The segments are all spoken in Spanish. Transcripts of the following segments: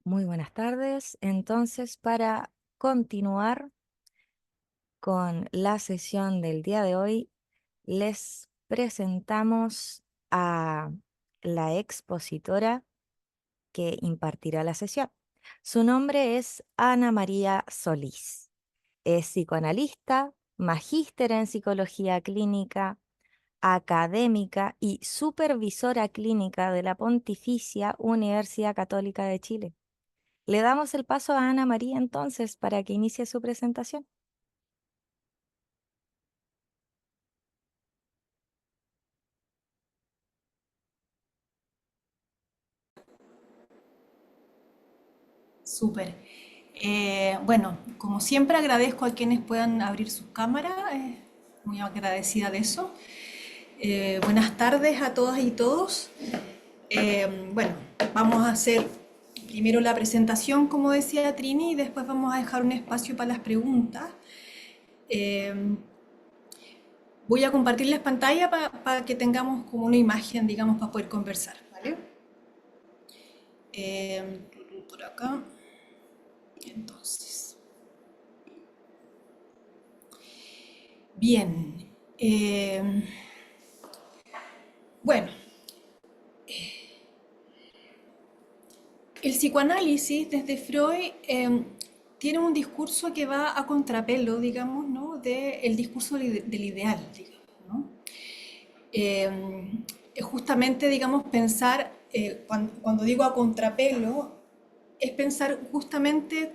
Muy buenas tardes. Entonces, para continuar con la sesión del día de hoy, les presentamos a la expositora que impartirá la sesión. Su nombre es Ana María Solís. Es psicoanalista, magíster en psicología clínica, académica y supervisora clínica de la Pontificia Universidad Católica de Chile. Le damos el paso a Ana María entonces para que inicie su presentación. Súper. Bueno, como siempre agradezco a quienes puedan abrir sus cámaras, muy agradecida de eso. Buenas tardes a todas y todos. Bueno, vamos a hacer primero la presentación, como decía Trini, y después vamos a dejar un espacio para las preguntas. Eh, Voy a compartirles pantalla para que tengamos como una imagen, digamos, para poder conversar, ¿vale? Por acá. Entonces. Bien. Bueno, el psicoanálisis desde Freud tiene un discurso que va a contrapelo, digamos, ¿no? Del discurso del ideal, digamos, ¿no? Es justamente, digamos, pensar, cuando digo a contrapelo, es pensar justamente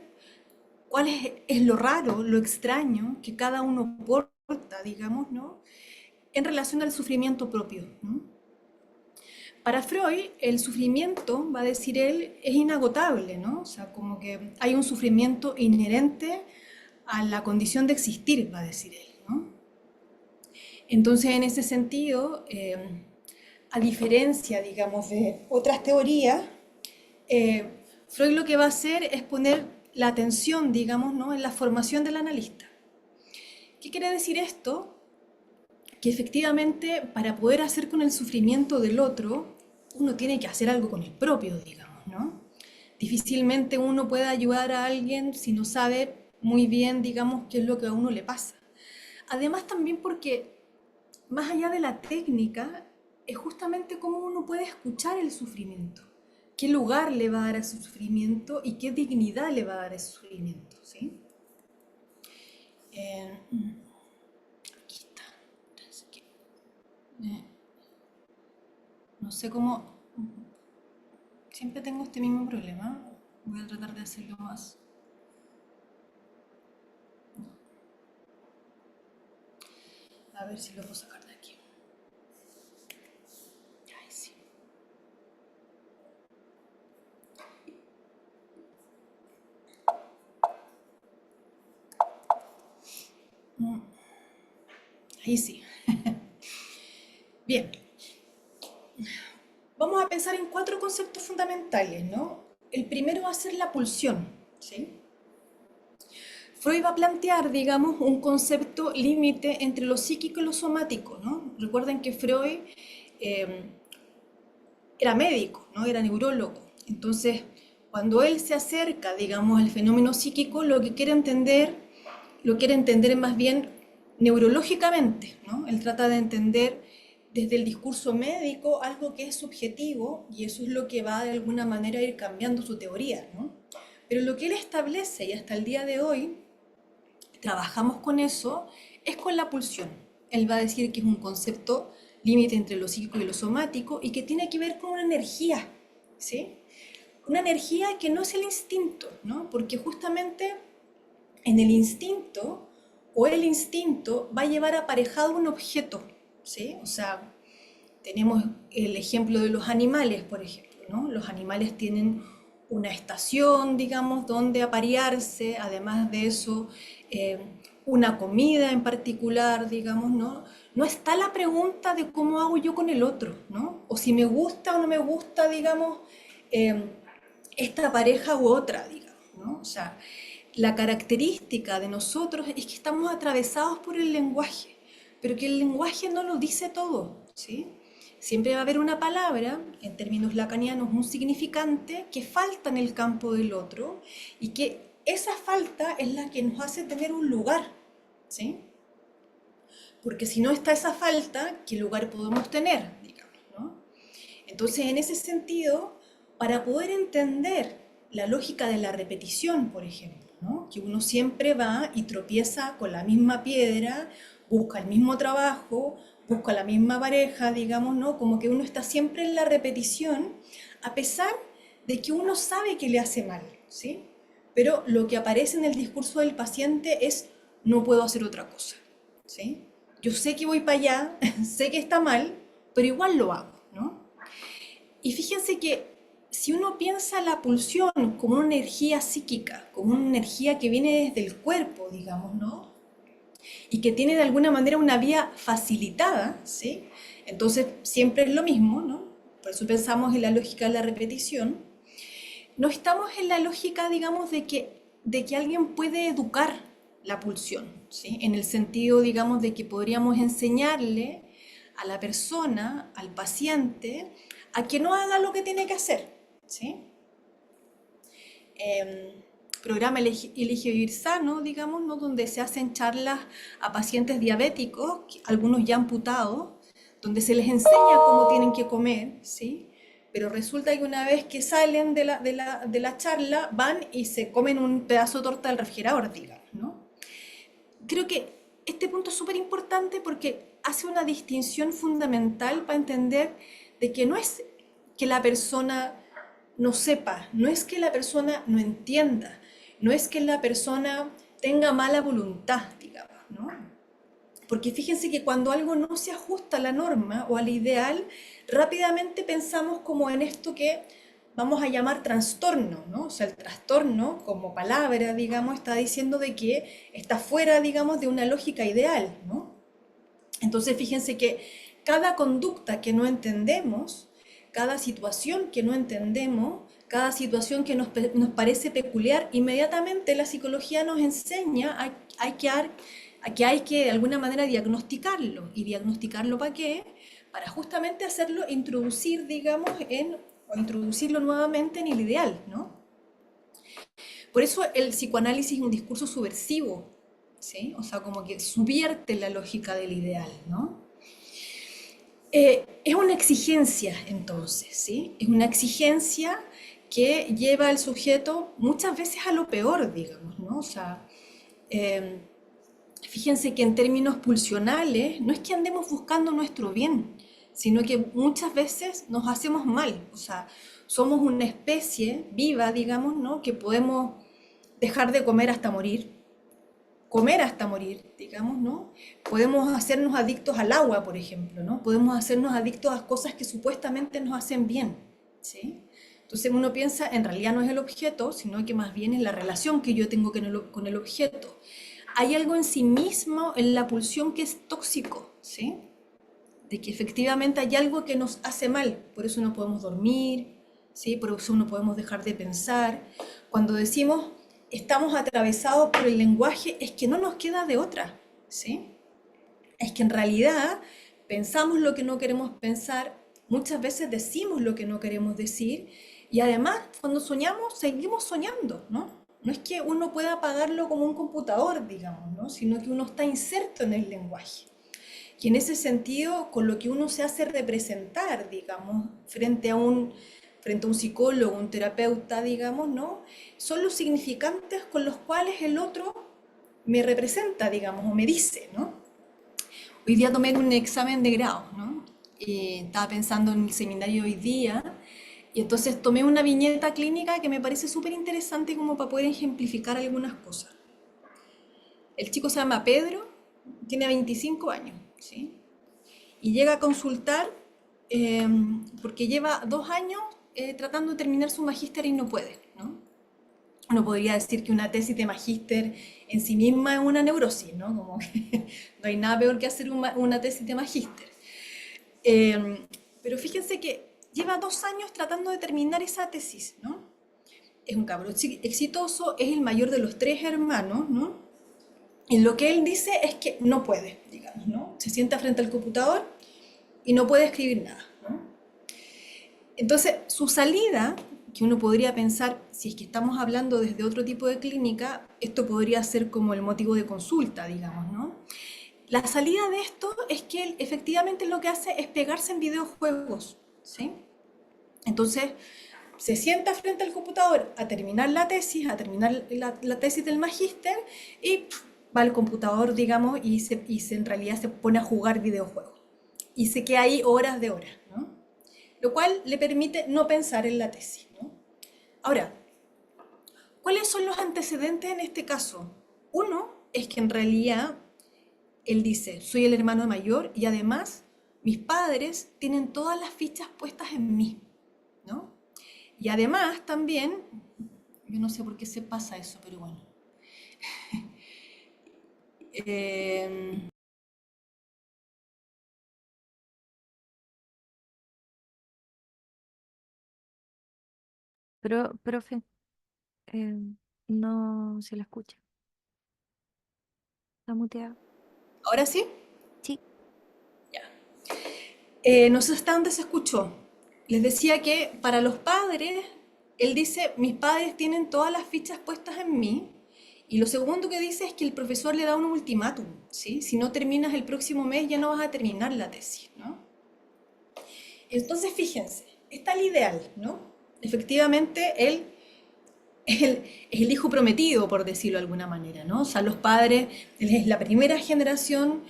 cuál es lo raro, lo extraño que cada uno porta, digamos, ¿no? En relación al sufrimiento propio, ¿no? Para Freud, el sufrimiento, va a decir él, es inagotable, ¿no? O sea, como que hay un sufrimiento inherente a la condición de existir, va a decir él, ¿no? Entonces, en ese sentido, a diferencia, digamos, de otras teorías, eh, Freud lo que va a hacer es poner la atención, digamos, ¿no? En la formación del analista. ¿Qué quiere decir esto? Que efectivamente para poder hacer con el sufrimiento del otro, uno tiene que hacer algo con el propio, digamos, ¿no? Difícilmente uno puede ayudar a alguien si no sabe muy bien, digamos, qué es lo que a uno le pasa. Además también porque más allá de la técnica, es justamente cómo uno puede escuchar el sufrimiento, qué lugar le va a dar a ese sufrimiento y qué dignidad le va a dar a ese sufrimiento, ¿sí? Eh, Aquí está. No sé cómo. Siempre tengo este mismo problema. Voy a tratar de hacerlo más. A ver si lo puedo sacar de aquí. Ay, sí. Ahí sí. Bien. Vamos a pensar en cuatro conceptos fundamentales, ¿no? El primero va a ser la pulsión, ¿sí? Freud va a plantear, digamos, un concepto límite entre lo psíquico y lo somático, ¿no? Recuerden que Freud eh, era médico, ¿no? Era neurólogo. Entonces, cuando él se acerca, digamos, al fenómeno psíquico, lo quiere entender más bien neurológicamente, ¿no? Él trata de entender desde el discurso médico algo que es subjetivo y eso es lo que va de alguna manera a ir cambiando su teoría, ¿no? Pero lo que él establece y hasta el día de hoy trabajamos con eso es con la pulsión. Él va a decir que es un concepto límite entre lo psíquico y lo somático y que tiene que ver con una energía, ¿sí? Una energía que no es el instinto, ¿no? Porque justamente en el instinto o el instinto va a llevar aparejado un objeto, ¿sí? O sea, tenemos el ejemplo de los animales, por ejemplo, ¿no? Los animales tienen una estación, digamos, donde aparearse, además de eso, eh, una comida en particular, digamos, ¿no? No está la pregunta de cómo hago yo con el otro, ¿no? O si me gusta o no me gusta, digamos, eh, esta pareja u otra, digamos, ¿no? O sea, la característica de nosotros es que estamos atravesados por el lenguaje, pero que el lenguaje no lo dice todo, ¿sí? siempre va a haber una palabra, en términos lacanianos, un significante que falta en el campo del otro y que esa falta es la que nos hace tener un lugar, ¿sí? Porque si no está esa falta, ¿qué lugar podemos tener, digamos, ¿no? Entonces, en ese sentido, para poder entender la lógica de la repetición, por ejemplo, ¿no? Que uno siempre va y tropieza con la misma piedra, busca el mismo trabajo, busca la misma pareja, digamos, ¿no? Como que uno está siempre en la repetición, a pesar de que uno sabe que le hace mal, ¿sí? Pero lo que aparece en el discurso del paciente es: no puedo hacer otra cosa, ¿sí? Yo sé que voy para allá, sé que está mal, pero igual lo hago, ¿no? Y fíjense que si uno piensa la pulsión como una energía psíquica, como una energía que viene desde el cuerpo, digamos, ¿no? Y que tiene de alguna manera una vía facilitada, ¿sí? Entonces siempre es lo mismo, ¿no? Por eso pensamos en la lógica de la repetición. No estamos en la lógica, digamos, de que alguien puede educar la pulsión, ¿sí? En el sentido, digamos, de que podríamos enseñarle a la persona, al paciente, a que no haga lo que tiene que hacer, ¿sí? Programa Elige Vivir Sano, digamos, ¿no? Donde se hacen charlas a pacientes diabéticos, algunos ya amputados, donde se les enseña cómo tienen que comer, ¿sí? Pero resulta que una vez que salen de la charla, van y se comen un pedazo de torta del refrigerador, digamos, ¿no? Creo que este punto es súper importante porque hace una distinción fundamental para entender de que no es que la persona no sepa, no es que la persona no entienda, no es que la persona tenga mala voluntad, digamos, ¿no? Porque fíjense que cuando algo no se ajusta a la norma o al ideal, rápidamente pensamos como en esto que vamos a llamar trastorno, ¿no? O sea, el trastorno como palabra, digamos, está diciendo de que está fuera, digamos, de una lógica ideal, ¿no? Entonces, fíjense que cada conducta que no entendemos, cada situación que no entendemos, cada situación que nos parece peculiar, inmediatamente la psicología nos enseña a que hay que de alguna manera diagnosticarlo. ¿Y diagnosticarlo para qué? Para justamente hacerlo, introducir, digamos, o introducirlo nuevamente en el ideal, ¿no? Por eso el psicoanálisis es un discurso subversivo, ¿sí? O sea, como que subvierte la lógica del ideal, ¿no? Es una exigencia, entonces, ¿sí? Es una exigencia que lleva al sujeto muchas veces a lo peor, digamos, ¿no? O sea, eh, fíjense que en términos pulsionales no es que andemos buscando nuestro bien, sino que muchas veces nos hacemos mal. O sea, somos una especie viva, digamos, ¿no? Que podemos dejar de comer hasta morir, digamos, ¿no? Podemos hacernos adictos al agua, por ejemplo, ¿no? Podemos hacernos adictos a cosas que supuestamente nos hacen bien, ¿sí? Entonces uno piensa, en realidad no es el objeto, sino que más bien es la relación que yo tengo con el objeto. Hay algo en sí mismo, en la pulsión, que es tóxico, ¿sí? De que efectivamente hay algo que nos hace mal, por eso no podemos dormir, ¿sí? Por eso no podemos dejar de pensar. Cuando decimos estamos atravesados por el lenguaje, es que no nos queda de otra, ¿sí? Es que en realidad pensamos lo que no queremos pensar, muchas veces decimos lo que no queremos decir, y además cuando soñamos seguimos soñando, ¿no? No es que uno pueda apagarlo como un computador, digamos, ¿no? Sino que uno está inserto en el lenguaje. Y en ese sentido, con lo que uno se hace representar, digamos, frente a un psicólogo, un terapeuta, digamos, ¿no? Son los significantes con los cuales el otro me representa, digamos, o me dice, ¿no? Hoy día tomé un examen de grado, ¿no? Y estaba pensando en el seminario de hoy día, y entonces tomé una viñeta clínica que me parece súper interesante como para poder ejemplificar algunas cosas. El chico se llama Pedro, tiene 25 años, ¿sí? Y llega a consultar eh, porque lleva 2 años tratando de terminar su magíster y no puede, ¿no? Uno podría decir que una tesis de magíster en sí misma es una neurosis, ¿no? Como que no hay nada peor que hacer una tesis de magíster. Pero fíjense que lleva 2 años tratando de terminar esa tesis, ¿no? Es un cabrón exitoso, es el mayor de los 3 hermanos, ¿no? Y lo que él dice es que no puede, digamos, ¿no? Se sienta frente al computador y no puede escribir nada, Entonces, su salida, que uno podría pensar, si es que estamos hablando desde otro tipo de clínica, esto podría ser como el motivo de consulta, digamos, ¿no? La salida de esto es que él efectivamente lo que hace es pegarse en videojuegos, ¿sí? Entonces, se sienta frente al computador a terminar la tesis, a terminar la tesis del magíster y va al computador, digamos, en realidad se pone a jugar videojuegos. Y se queda ahí horas de horas, ¿no? Lo cual le permite no pensar en la tesis, ¿no? Ahora, ¿cuáles son los antecedentes en este caso? Uno es que en realidad él dice, soy el hermano mayor y además mis padres tienen todas las fichas puestas en mí, ¿no? Y además también, yo no sé por qué se pasa eso, pero bueno. Eh, Pero, profe, eh, no se la escucha. Está muteada. Ahora sí, Sí. no sé hasta dónde se escuchó. Les decía que para los padres, él dice, mis padres tienen todas las fichas puestas en mí. Y lo segundo que dice es que el profesor le da un ultimátum, ¿sí? Si no terminas el próximo mes ya no vas a terminar la tesis, ¿no? Entonces, fíjense, está el ideal, ¿no? Efectivamente, él es el hijo prometido, por decirlo de alguna manera, ¿no? O sea, los padres, él es la primera generación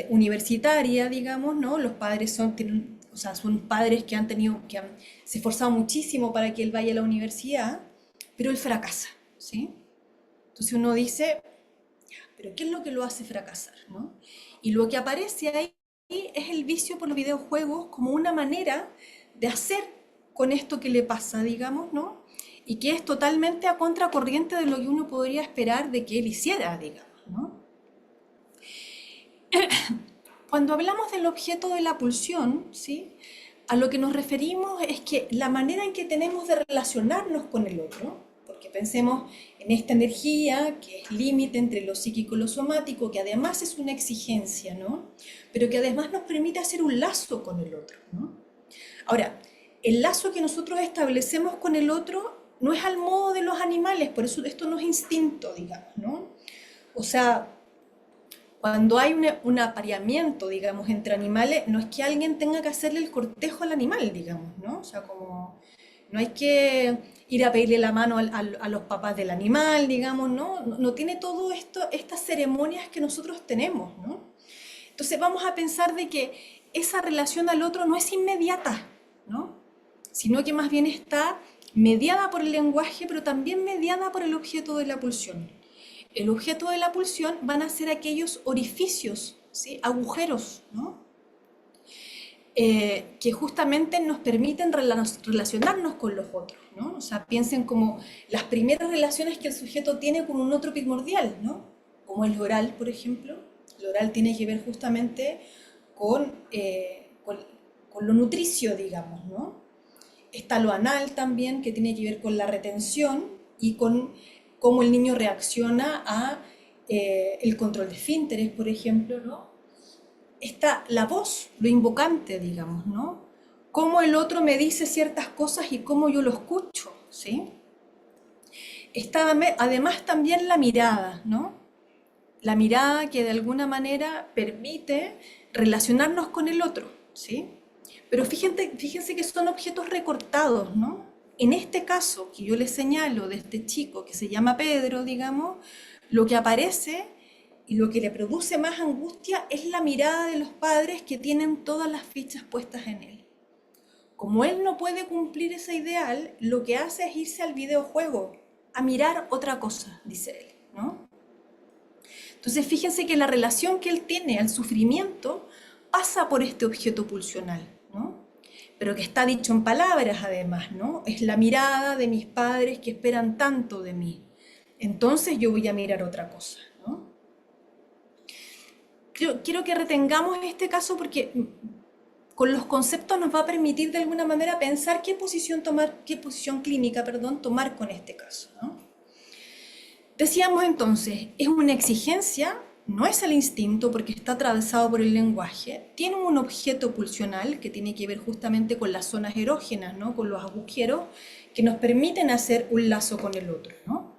universitaria, digamos, ¿no? Los padres o sea, son padres que han se esforzado muchísimo para que él vaya a la universidad, pero él fracasa, ¿sí? Entonces uno dice, pero ¿qué es lo que lo hace fracasar, ¿no? Y lo que aparece ahí es el vicio por los videojuegos como una manera de hacer con esto que le pasa, digamos, ¿no? Y que es totalmente a contracorriente de lo que uno podría esperar de que él hiciera, digamos, ¿no? Cuando hablamos del objeto de la pulsión, ¿sí? A lo que nos referimos es que la manera en que tenemos de relacionarnos con el otro, porque pensemos en esta energía que es límite entre lo psíquico y lo somático, que además es una exigencia, ¿no? Pero que además nos permite hacer un lazo con el otro, ¿no? Ahora, el lazo que nosotros establecemos con el otro no es al modo de los animales, por eso esto no es instinto, digamos, ¿no? O sea, cuando hay un apareamiento, digamos, entre animales, no es que alguien tenga que hacerle el cortejo al animal, digamos, ¿no? O sea, como no hay que ir a pedirle la mano a los papás del animal, digamos, ¿no? No tiene todo esto, estas ceremonias que nosotros tenemos, ¿no? Entonces vamos a pensar de que esa relación al otro no es inmediata, ¿no? Sino que más bien está mediada por el lenguaje, pero también mediada por el objeto de la pulsión. El objeto de la pulsión van a ser aquellos orificios, ¿sí? Agujeros, ¿no? Que justamente nos permiten relacionarnos con los otros, ¿no? O sea, piensen como las primeras relaciones que el sujeto tiene con un otro primordial, ¿no? Como el oral, por ejemplo. El oral tiene que ver justamente con lo nutricio, digamos, ¿no? Está lo anal también, que tiene que ver con la retención y con cómo el niño reacciona a el control de esfínteres, por ejemplo, ¿no? Está la voz, lo invocante, digamos, ¿no? Cómo el otro me dice ciertas cosas y cómo yo lo escucho, ¿sí? Está además también la mirada, ¿no? La mirada que de alguna manera permite relacionarnos con el otro, ¿sí? Pero fíjense que son objetos recortados, ¿no? En este caso que yo les señalo de este chico que se llama Pedro, digamos, lo que aparece y lo que le produce más angustia es la mirada de los padres que tienen todas las fichas puestas en él. Como él no puede cumplir ese ideal, lo que hace es irse al videojuego, a mirar otra cosa, dice él, ¿no? Entonces fíjense que la relación que él tiene al sufrimiento pasa por este objeto pulsional, ¿no? Pero que está dicho en palabras además, ¿no? Es la mirada de mis padres que esperan tanto de mí. Entonces yo voy a mirar otra cosa, ¿no? Quiero que retengamos este caso porque con los conceptos nos va a permitir de alguna manera pensar qué posición clínica, perdón, tomar con este caso, ¿no? Decíamos entonces, es una exigencia, no es el instinto porque está atravesado por el lenguaje, tiene un objeto pulsional que tiene que ver justamente con las zonas erógenas, ¿no? Con los agujeros que nos permiten hacer un lazo con el otro, ¿no?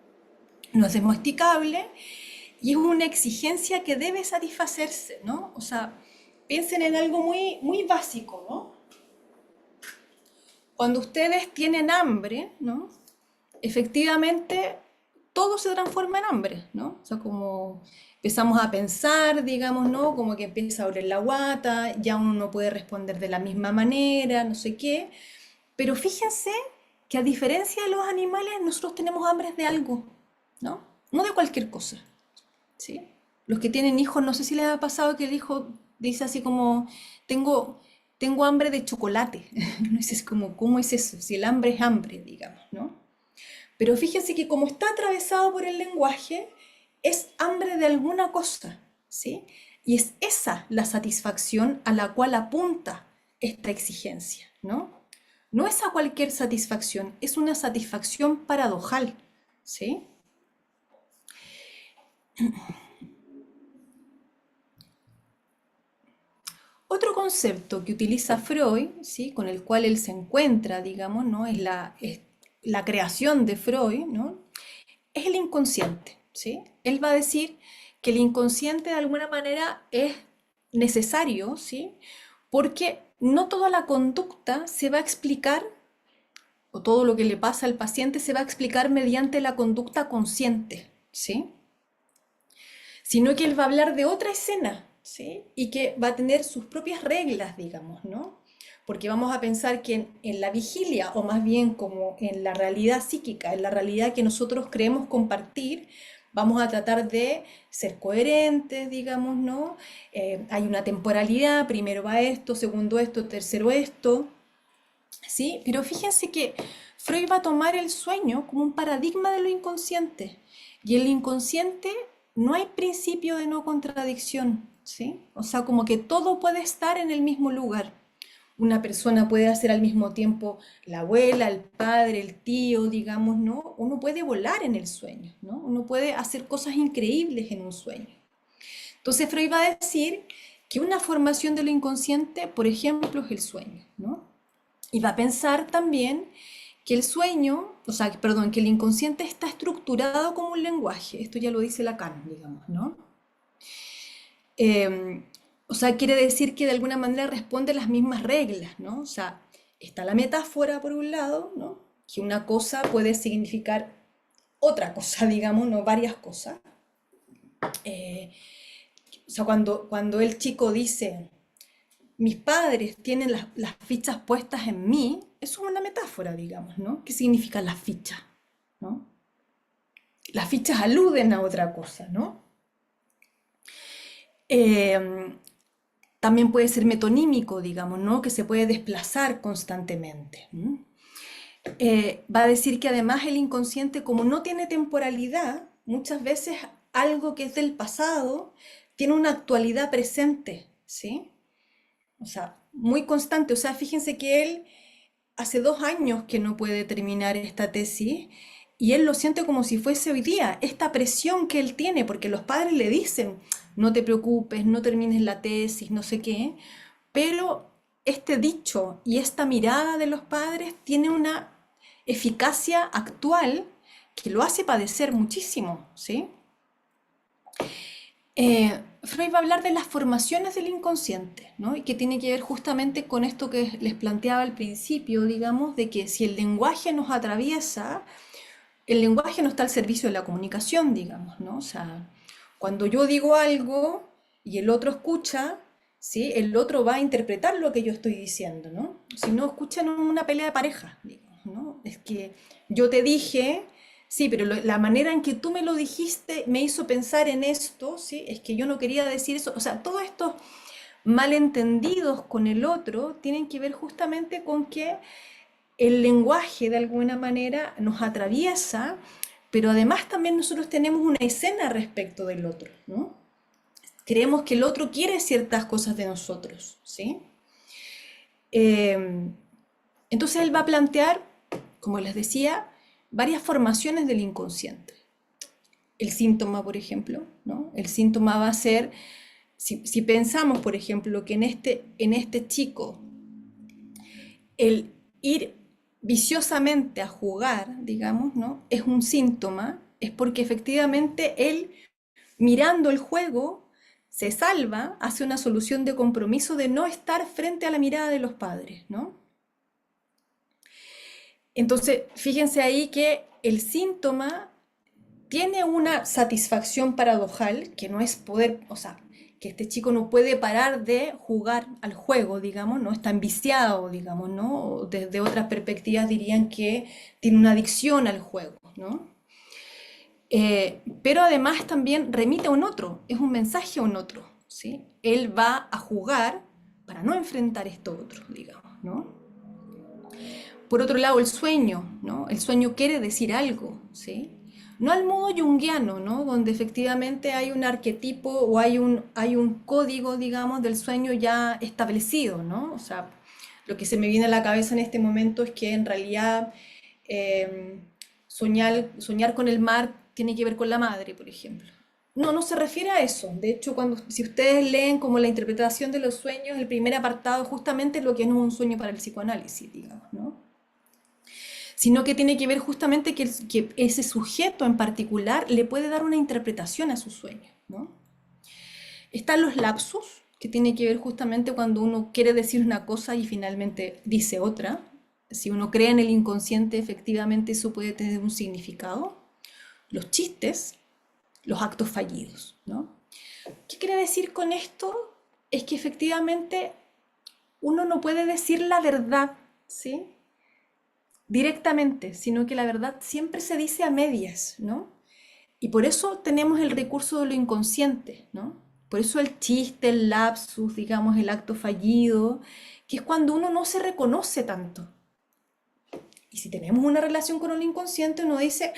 No es domesticable y es una exigencia que debe satisfacerse, ¿no? O sea, piensen en algo muy, muy básico, ¿no? Cuando ustedes tienen hambre, ¿no? Efectivamente, todo se transforma en hambre, ¿no? O sea, como empezamos a pensar, digamos, ¿no? Como que empieza a abrir la guata, ya uno no puede responder de la misma manera, no sé qué. Pero fíjense que a diferencia de los animales, nosotros tenemos hambre de algo, ¿no? No de cualquier cosa, ¿sí? Los que tienen hijos, no sé si les ha pasado que el hijo dice así como, tengo, tengo hambre de chocolate. No es como, ¿cómo es eso? Si el hambre es hambre, digamos, ¿no? Pero fíjense que como está atravesado por el lenguaje, es hambre de alguna cosa, ¿sí? Y es esa la satisfacción a la cual apunta esta exigencia, ¿no? No es a cualquier satisfacción, es una satisfacción paradojal, ¿sí? Otro concepto que utiliza Freud, ¿sí? Con el cual él se encuentra, digamos, ¿no? Es la creación de Freud, ¿no? Es el inconsciente, ¿sí? Él va a decir que el inconsciente de alguna manera es necesario, ¿sí? Porque no toda la conducta se va a explicar, o todo lo que le pasa al paciente se va a explicar mediante la conducta consciente, ¿sí? Sino que él va a hablar de otra escena, ¿sí? Y que va a tener sus propias reglas, digamos, ¿no? Porque vamos a pensar que en la vigilia, o más bien como en la realidad psíquica, en la realidad que nosotros creemos compartir, vamos a tratar de ser coherentes, digamos, ¿no? Hay una temporalidad, primero va esto, tercero esto, ¿sí? Pero fíjense que Freud va a tomar el sueño como un paradigma de lo inconsciente. Y en el inconsciente no hay principio de no contradicción, ¿sí? O sea, como que todo puede estar en el mismo lugar. Una persona puede hacer al mismo tiempo la abuela, el padre, el tío, digamos, ¿no? Uno puede volar en el sueño, ¿no? Uno puede hacer cosas increíbles en un sueño. Entonces Freud va a decir que una formación de lo inconsciente, por ejemplo, es el sueño, ¿no? Y va a pensar también que el sueño, o sea, perdón, que el inconsciente está estructurado como un lenguaje. Esto ya lo dice Lacan, digamos, ¿no? Eh, o sea, quiere decir que de alguna manera responde a las mismas reglas, ¿no? O sea, está la metáfora por un lado, ¿no? Que una cosa puede significar otra cosa, digamos, no varias cosas. Eh, o sea, cuando el chico dice, mis padres tienen las fichas puestas en mí, eso es una metáfora, digamos, ¿no? ¿Qué significan las fichas? ¿No? Las fichas aluden a otra cosa, ¿no? Eh, También puede ser metonímico, digamos, ¿no? Que se puede desplazar constantemente. Va a decir que además el inconsciente, como no tiene temporalidad, muchas veces algo que es del pasado tiene una actualidad presente, ¿sí? O sea, muy constante. O sea, fíjense que él hace 2 años que no puede terminar esta tesis y él lo siente como si fuese hoy día, esta presión que él tiene, porque los padres le dicen, no te preocupes, no termines la tesis, no sé qué, pero este dicho y esta mirada de los padres tiene una eficacia actual que lo hace padecer muchísimo, ¿sí? Freud va a hablar de las formaciones del inconsciente, ¿no? Y que tiene que ver justamente con esto que les planteaba al principio, digamos, de que si el lenguaje nos atraviesa, el lenguaje no está al servicio de la comunicación, digamos, ¿no? O sea, cuando yo digo algo y el otro escucha, ¿sí? El otro va a interpretar lo que yo estoy diciendo, ¿no? Si no, escuchan una pelea de pareja, digamos, ¿no? Es que yo te dije, sí, pero la manera en que tú me lo dijiste me hizo pensar en esto, ¿sí? Es que yo no quería decir eso. O sea, todos estos malentendidos con el otro tienen que ver justamente con que el lenguaje de alguna manera nos atraviesa, pero además también nosotros tenemos una escena respecto del otro, ¿no? Creemos que el otro quiere ciertas cosas de nosotros, ¿sí? Eh, entonces él va a plantear, como les decía, varias formaciones del inconsciente. el síntoma, por ejemplo, ¿no? El síntoma va a ser, si pensamos, por ejemplo, que en este chico, el ir viciosamente a jugar, digamos, ¿no? Es un síntoma, es porque efectivamente él, mirando el juego, se salva, hace una solución de compromiso de no estar frente a la mirada de los padres, ¿no? Entonces, fíjense ahí que el síntoma tiene una satisfacción paradojal, que no es poder, o sea, que este chico no puede parar de jugar al juego, digamos, no está enviciado, digamos, ¿no? Desde otras perspectivas dirían que tiene una adicción al juego, ¿no? Pero además también remite a un otro, es un mensaje a un otro, ¿sí? Él va a jugar para no enfrentar esto otro, digamos, ¿no? Por otro lado, el sueño, ¿no? El sueño quiere decir algo, ¿sí? No al modo junguiano, ¿no? Donde efectivamente hay un arquetipo o hay un código, digamos, del sueño ya establecido, ¿no? O sea, lo que se me viene a la cabeza en este momento es que en realidad eh, soñar con el mar tiene que ver con la madre, por ejemplo. No, no se refiere a eso. De hecho, si ustedes leen como la interpretación de los sueños, el primer apartado justamente es lo que no es un sueño para el psicoanálisis, digamos, ¿no? Sino que tiene que ver justamente que ese sujeto en particular le puede dar una interpretación a su sueño, ¿no? Están los lapsus, que tiene que ver justamente cuando uno quiere decir una cosa y finalmente dice otra. Si uno cree en el inconsciente, efectivamente eso puede tener un significado. Los chistes, los actos fallidos, ¿no? ¿Qué quiere decir con esto? Es que efectivamente uno no puede decir la verdad, ¿sí? Directamente, sino que la verdad siempre se dice a medias, ¿no? Y por eso tenemos el recurso de lo inconsciente, ¿no? Por eso el chiste, el lapsus, digamos, el acto fallido, que es cuando uno no se reconoce tanto. Y si tenemos una relación con el inconsciente, uno dice,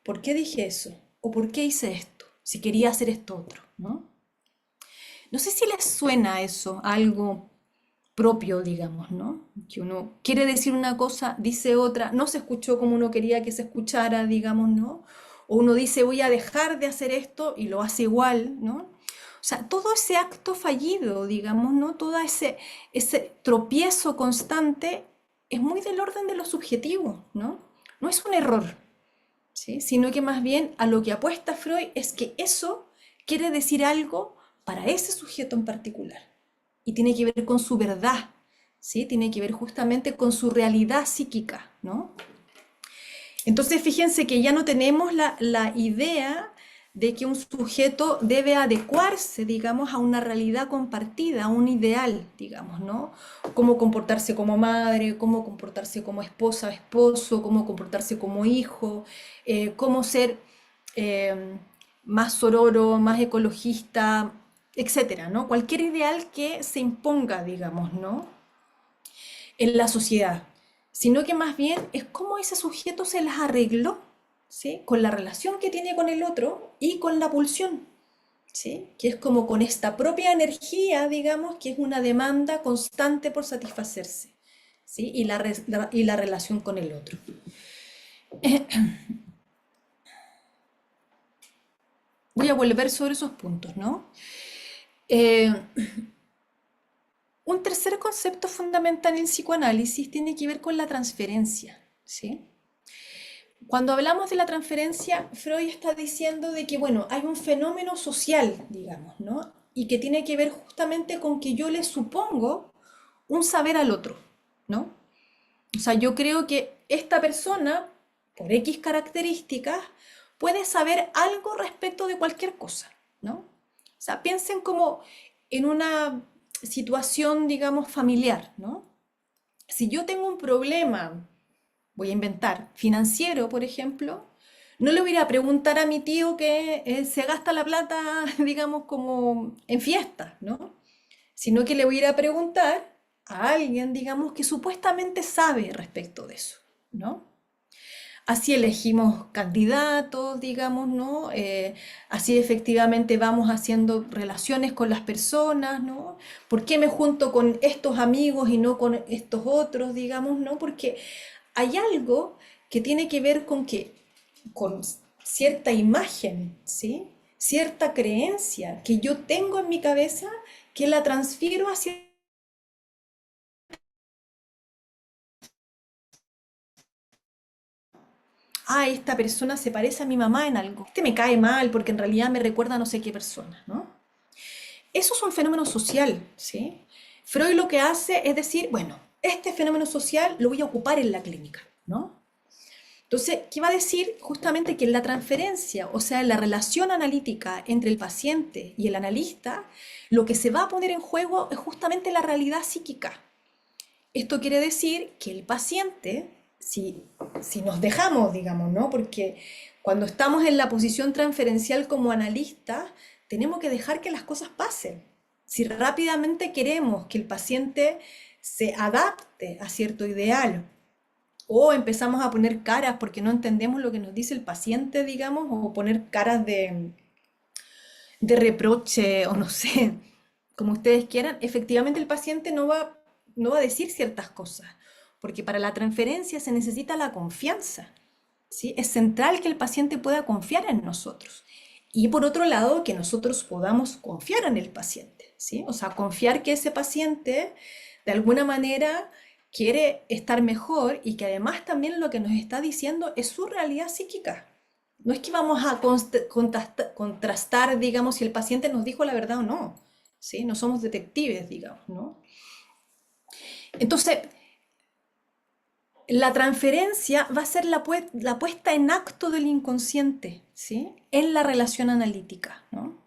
¿por qué dije eso? ¿O por qué hice esto? Si quería hacer esto otro, ¿no? No sé si les suena eso, algo propio, digamos, ¿no? Que uno quiere decir una cosa, dice otra, no se escuchó como uno quería que se escuchara, digamos, ¿no? O uno dice voy a dejar de hacer esto y lo hace igual, ¿no? O sea, todo ese acto fallido, digamos, ¿no? Todo ese tropiezo constante es muy del orden de lo subjetivo, ¿no? No es un error, ¿sí? Sino que más bien a lo que apuesta Freud es que eso quiere decir algo para ese sujeto en particular y tiene que ver con su verdad, ¿sí? Tiene que ver justamente con su realidad psíquica, ¿no? Entonces fíjense que ya no tenemos la idea de que un sujeto debe adecuarse, digamos, a una realidad compartida, a un ideal, digamos, ¿no? Cómo comportarse como madre, cómo comportarse como esposa, esposo, cómo comportarse como hijo, cómo ser eh, más sororo, más ecologista, etcétera, ¿no? Cualquier ideal que se imponga, digamos, ¿no? En la sociedad, sino que más bien es cómo ese sujeto se las arregló, ¿sí? Con la relación que tiene con el otro y con la pulsión, ¿sí? Que es como con esta propia energía, digamos, que es una demanda constante por satisfacerse, ¿sí? Y la relación con el otro. Voy a volver sobre esos puntos, ¿no? Eh, un tercer concepto fundamental en el psicoanálisis tiene que ver con la transferencia, ¿sí? Cuando hablamos de la transferencia, Freud está diciendo de que, bueno, hay un fenómeno social, digamos, ¿no? Y que tiene que ver justamente con que yo le supongo un saber al otro, ¿no? O sea, yo creo que esta persona, por X características, puede saber algo respecto de cualquier cosa, ¿no? O sea, piensen como en una situación, digamos, familiar, ¿no? Si yo tengo un problema, voy a inventar, financiero, por ejemplo, no le voy a ir a preguntar a mi tío que se gasta la plata, digamos, como en fiestas, ¿no? Sino que le voy a ir a preguntar a alguien, digamos, que supuestamente sabe respecto de eso, ¿no? Así elegimos candidatos, digamos, ¿no? Así efectivamente vamos haciendo relaciones con las personas, ¿no? ¿Por qué me junto con estos amigos y no con estos otros, digamos, ¿no? Porque hay algo que tiene que ver con que, con cierta imagen, ¿sí? Cierta creencia que yo tengo en mi cabeza que la transfiero hacia... Ah, esta persona se parece a mi mamá en algo. Este me cae mal porque en realidad me recuerda a no sé qué persona, ¿no? Eso es un fenómeno social, ¿sí? Freud lo que hace es decir, bueno, este fenómeno social lo voy a ocupar en la clínica, ¿no? Entonces, ¿qué va a decir? Justamente que en la transferencia, o sea, en la relación analítica entre el paciente y el analista, lo que se va a poner en juego es justamente la realidad psíquica. Esto quiere decir que el paciente, si nos dejamos, digamos, ¿no? Porque cuando estamos en la posición transferencial como analista, tenemos que dejar que las cosas pasen. Si rápidamente queremos que el paciente se adapte a cierto ideal o empezamos a poner caras porque no entendemos lo que nos dice el paciente, digamos, o poner caras de reproche o no sé, como ustedes quieran, efectivamente el paciente no va a decir ciertas cosas, porque para la transferencia se necesita la confianza, ¿sí? Es central que el paciente pueda confiar en nosotros. Y por otro lado, que nosotros podamos confiar en el paciente, ¿sí? O sea, confiar que ese paciente de alguna manera quiere estar mejor y que además también lo que nos está diciendo es su realidad psíquica. No es que vamos a contrastar, digamos, si el paciente nos dijo la verdad o no, ¿sí? No somos detectives, digamos, ¿no? Entonces, la transferencia va a ser la puesta en acto del inconsciente, ¿sí? En la relación analítica, ¿no?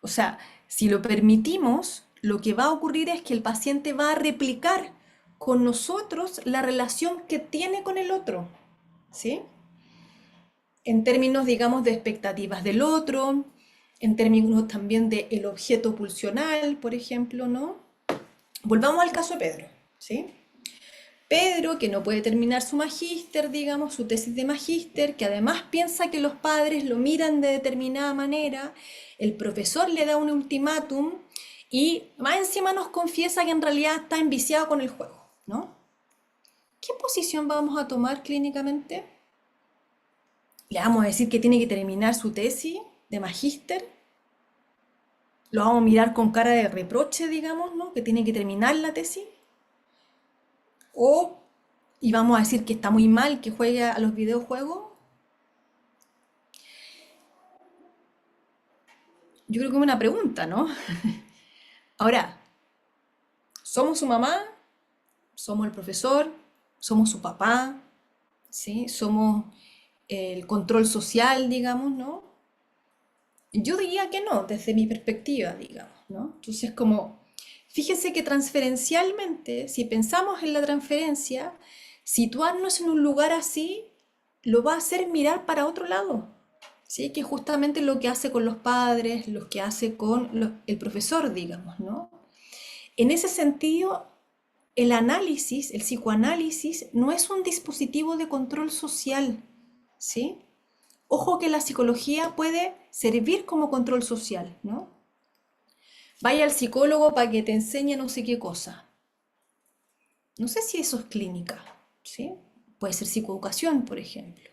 O sea, si lo permitimos, lo que va a ocurrir es que el paciente va a replicar con nosotros la relación que tiene con el otro, ¿sí? En términos, digamos, de expectativas del otro, en términos también del objeto pulsional, por ejemplo, ¿no? Volvamos al caso de Pedro, ¿sí? Pedro, que no puede terminar su magíster, digamos, su tesis de magíster, que además piensa que los padres lo miran de determinada manera, el profesor le da un ultimátum y más encima nos confiesa que en realidad está enviciado con el juego, ¿no? ¿Qué posición vamos a tomar clínicamente? ¿Le vamos a decir que tiene que terminar su tesis de magíster? ¿Lo vamos a mirar con cara de reproche, digamos, ¿no? Que tiene que terminar la tesis. ¿O y vamos a decir que está muy mal que juegue a los videojuegos? Yo creo que es una pregunta, ¿no? Ahora, ¿somos su mamá? ¿Somos el profesor? ¿Somos su papá? ¿Sí? ¿Somos el control social, digamos, ¿no? Yo diría que no, desde mi perspectiva, digamos, ¿no? Entonces, como, fíjense que transferencialmente, si pensamos en la transferencia, situarnos en un lugar así lo va a hacer mirar para otro lado, ¿sí? Que es justamente lo que hace con los padres, lo que hace con el profesor, digamos, ¿no? En ese sentido, el análisis, el psicoanálisis, no es un dispositivo de control social, ¿sí? Ojo que la psicología puede servir como control social, ¿no? Vaya al psicólogo para que te enseñe no sé qué cosa. No sé si eso es clínica, ¿sí? Puede ser psicoeducación, por ejemplo.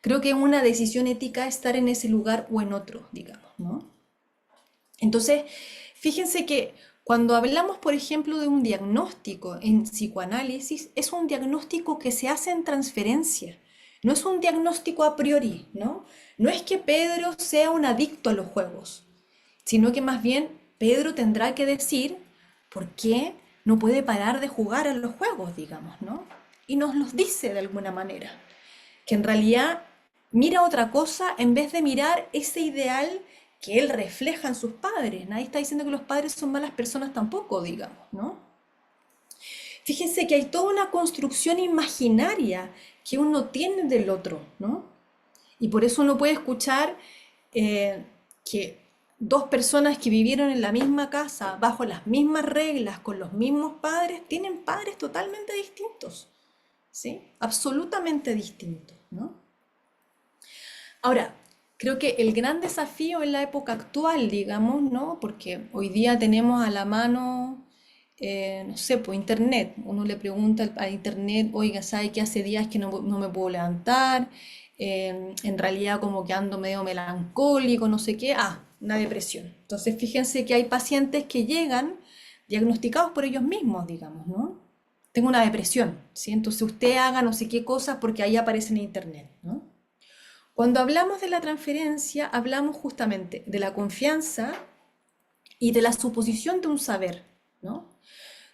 Creo que es una decisión ética estar en ese lugar o en otro, digamos, ¿no? Entonces, fíjense que cuando hablamos, por ejemplo, de un diagnóstico en psicoanálisis, es un diagnóstico que se hace en transferencia, no es un diagnóstico a priori, ¿no? No es que Pedro sea un adicto a los juegos, sino que más bien Pedro tendrá que decir por qué no puede parar de jugar a los juegos, digamos, ¿no? Y nos los dice de alguna manera, que en realidad mira otra cosa en vez de mirar ese ideal que él refleja en sus padres. Nadie está diciendo que los padres son malas personas tampoco, digamos, ¿no? Fíjense que hay toda una construcción imaginaria que uno tiene del otro, ¿no? Y por eso uno puede escuchar que dos personas que vivieron en la misma casa, bajo las mismas reglas, con los mismos padres, tienen padres totalmente distintos, ¿sí? Absolutamente distintos, ¿no? Ahora, creo que el gran desafío en la época actual, digamos, ¿no? Porque hoy día tenemos a la mano no sé, por internet. Uno le pregunta a internet, oiga, ¿sabe que hace días que no me puedo levantar? En realidad como que ando medio melancólico, no sé qué. Ah, una depresión. Entonces fíjense que hay pacientes que llegan diagnosticados por ellos mismos, digamos, ¿no? Tengo una depresión, ¿sí? Entonces usted haga no sé qué cosas porque ahí aparece en internet, ¿no? Cuando hablamos de la transferencia, hablamos justamente de la confianza y de la suposición de un saber, ¿no?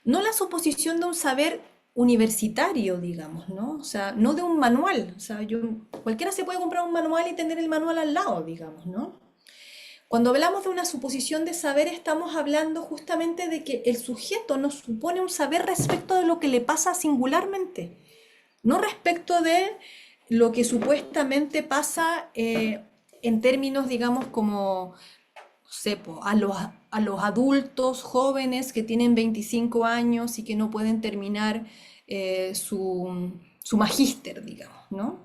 No la suposición de un saber universitario, digamos, ¿no? O sea, no de un manual. O sea, cualquiera se puede comprar un manual y tener el manual al lado, digamos, ¿no? Cuando hablamos de una suposición de saber, estamos hablando justamente de que el sujeto nos supone un saber respecto de lo que le pasa singularmente, no respecto de lo que supuestamente pasa en términos, digamos, como no sé, po, a los adultos jóvenes que tienen 25 años y que no pueden terminar su magíster, digamos, ¿no?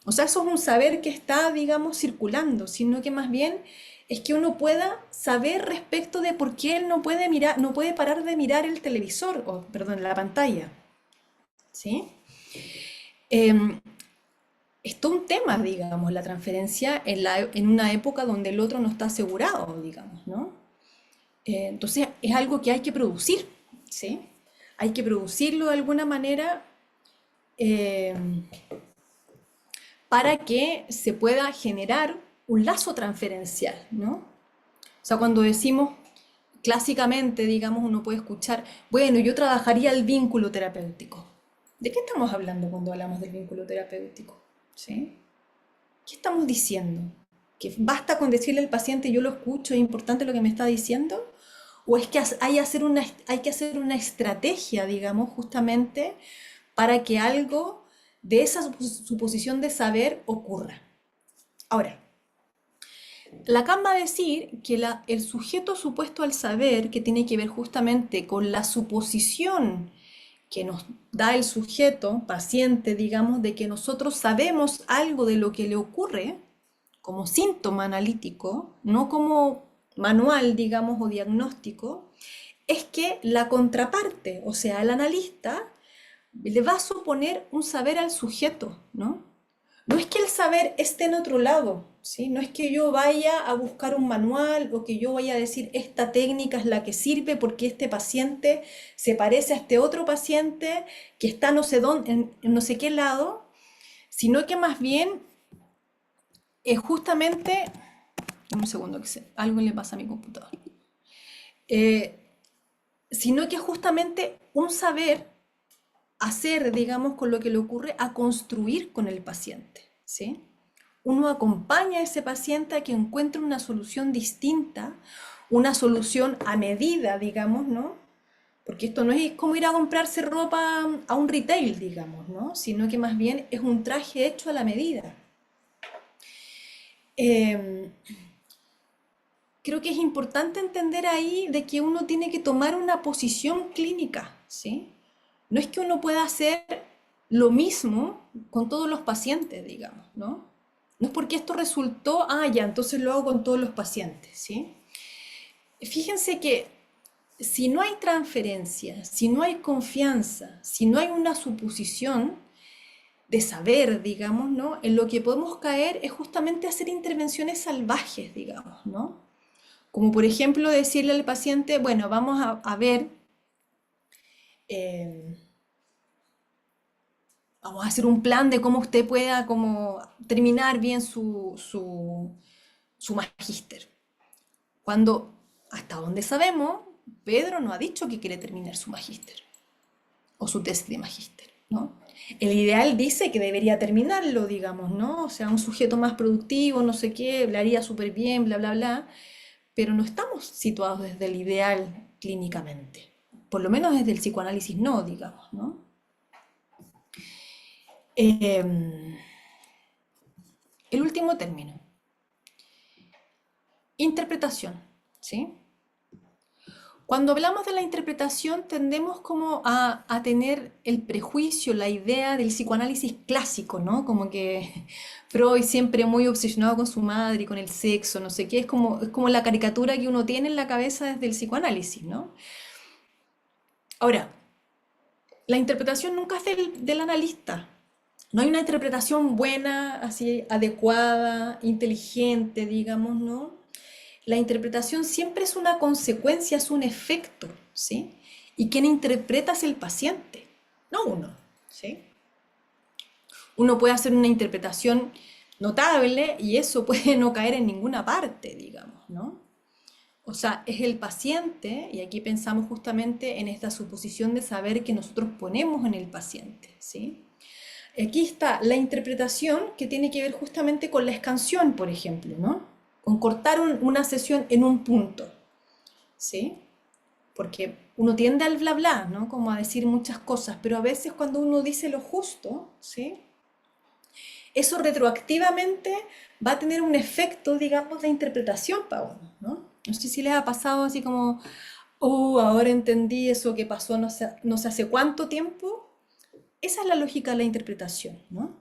O sea, eso es un saber que está, digamos, circulando, sino que más bien es que uno pueda saber respecto de por qué él no puede mirar, no puede parar de mirar el televisor, o perdón, la pantalla, ¿sí? Em, es todo un tema, digamos, la transferencia en una época donde el otro no está asegurado, digamos, ¿no? Entonces es algo que hay que producir, ¿sí? Hay que producirlo de alguna manera eh, para que se pueda generar un lazo transferencial, ¿no? O sea, cuando decimos clásicamente, digamos, uno puede escuchar, bueno, yo trabajaría el vínculo terapéutico. ¿De qué estamos hablando cuando hablamos del vínculo terapéutico? ¿Sí? ¿Qué estamos diciendo? ¿Que basta con decirle al paciente yo lo escucho, es importante lo que me está diciendo? ¿O es que hay que hacer una estrategia, digamos, justamente para que algo de esa suposición de saber ocurra? Ahora, Lacan va a decir que el sujeto supuesto al saber, que tiene que ver justamente con la suposición que nos da el sujeto, paciente, digamos, de que nosotros sabemos algo de lo que le ocurre, como síntoma analítico, no como manual, digamos, o diagnóstico, es que la contraparte, o sea, el analista, le va a suponer un saber al sujeto, ¿no? No es que el saber esté en otro lado, ¿sí? No es que yo vaya a buscar un manual o que yo vaya a decir esta técnica es la que sirve porque este paciente se parece a este otro paciente que está no sé dónde, en no sé qué lado, sino que más bien es justamente, un segundo que algo le pasa a mi computador, Eh, sino que es justamente un saber hacer, digamos, con lo que le ocurre, a construir con el paciente, ¿sí? Uno acompaña a ese paciente a que encuentre una solución distinta, una solución a medida, digamos, ¿no? Porque esto no es como ir a comprarse ropa a un retail, digamos, ¿no? Sino que más bien es un traje hecho a la medida. Eh, Creo que es importante entender ahí de que uno tiene que tomar una posición clínica, ¿sí? No es que uno pueda hacer lo mismo con todos los pacientes, digamos, ¿no? No es porque esto resultó, ah, ya, entonces lo hago con todos los pacientes, ¿sí? Fíjense que si no hay transferencia, si no hay confianza, si no hay una suposición de saber, digamos, ¿no? En lo que podemos caer es justamente hacer intervenciones salvajes, digamos, ¿no? Como por ejemplo decirle al paciente, bueno, vamos a ver, eh, vamos a hacer un plan de cómo usted pueda como terminar bien su magíster. Cuando, hasta donde sabemos, Pedro no ha dicho que quiere terminar su magíster o su tesis de magíster, ¿no? El ideal dice que debería terminarlo, digamos, ¿no? O sea, un sujeto más productivo, no sé qué, le haría súper bien, bla, bla, bla, pero no estamos situados desde el ideal clínicamente. Por lo menos desde el psicoanálisis no, digamos, ¿no? Eh, el último término, interpretación, ¿sí? Cuando hablamos de la interpretación tendemos como a tener el prejuicio, la idea del psicoanálisis clásico, ¿no? Como que Freud siempre muy obsesionado con su madre y con el sexo, no sé qué, es como la caricatura que uno tiene en la cabeza desde el psicoanálisis, ¿no? Ahora, la interpretación nunca es del analista. No hay una interpretación buena, así adecuada, inteligente, digamos, ¿no? La interpretación siempre es una consecuencia, es un efecto, ¿sí? Y quien interpreta es el paciente, no uno, ¿sí? Uno puede hacer una interpretación notable y eso puede no caer en ninguna parte, digamos, ¿no? O sea, es el paciente, y aquí pensamos justamente en esta suposición de saber que nosotros ponemos en el paciente, ¿sí? Aquí está la interpretación que tiene que ver justamente con la escansión, por ejemplo, ¿no? Con cortar una sesión en un punto, ¿sí? Porque uno tiende al bla bla, ¿no? Como a decir muchas cosas, pero a veces cuando uno dice lo justo, ¿sí? Eso retroactivamente va a tener un efecto, digamos, de interpretación para uno, ¿no? No sé si les ha pasado así como, oh, ahora entendí eso que pasó no sé hace cuánto tiempo. Esa es la lógica de la interpretación, ¿no?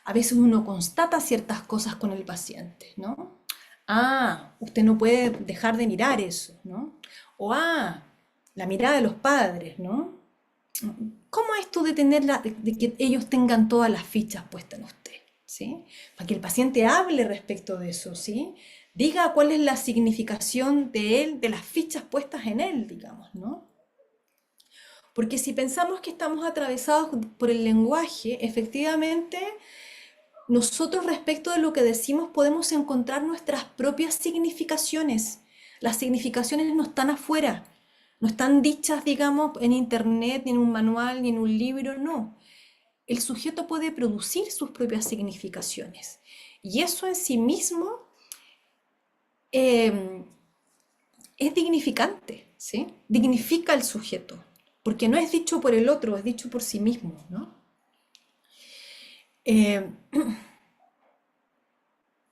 A veces uno constata ciertas cosas con el paciente, ¿no? Ah, usted no puede dejar de mirar eso, ¿no? O la mirada de los padres, ¿no? ¿Cómo es esto de de que ellos tengan todas las fichas puestas en usted? ¿Sí? Para que el paciente hable respecto de eso, ¿sí? Diga cuál es la significación de él, de las fichas puestas en él, digamos, ¿no? Porque si pensamos que estamos atravesados por el lenguaje, efectivamente nosotros respecto de lo que decimos podemos encontrar nuestras propias significaciones. Las significaciones no están afuera, no están dichas, digamos, en internet, ni en un manual, ni en un libro, no. El sujeto puede producir sus propias significaciones. Y eso en sí mismo eh, es dignificante, ¿sí? Dignifica al sujeto, porque no es dicho por el otro, es dicho por sí mismo, ¿no? Eh,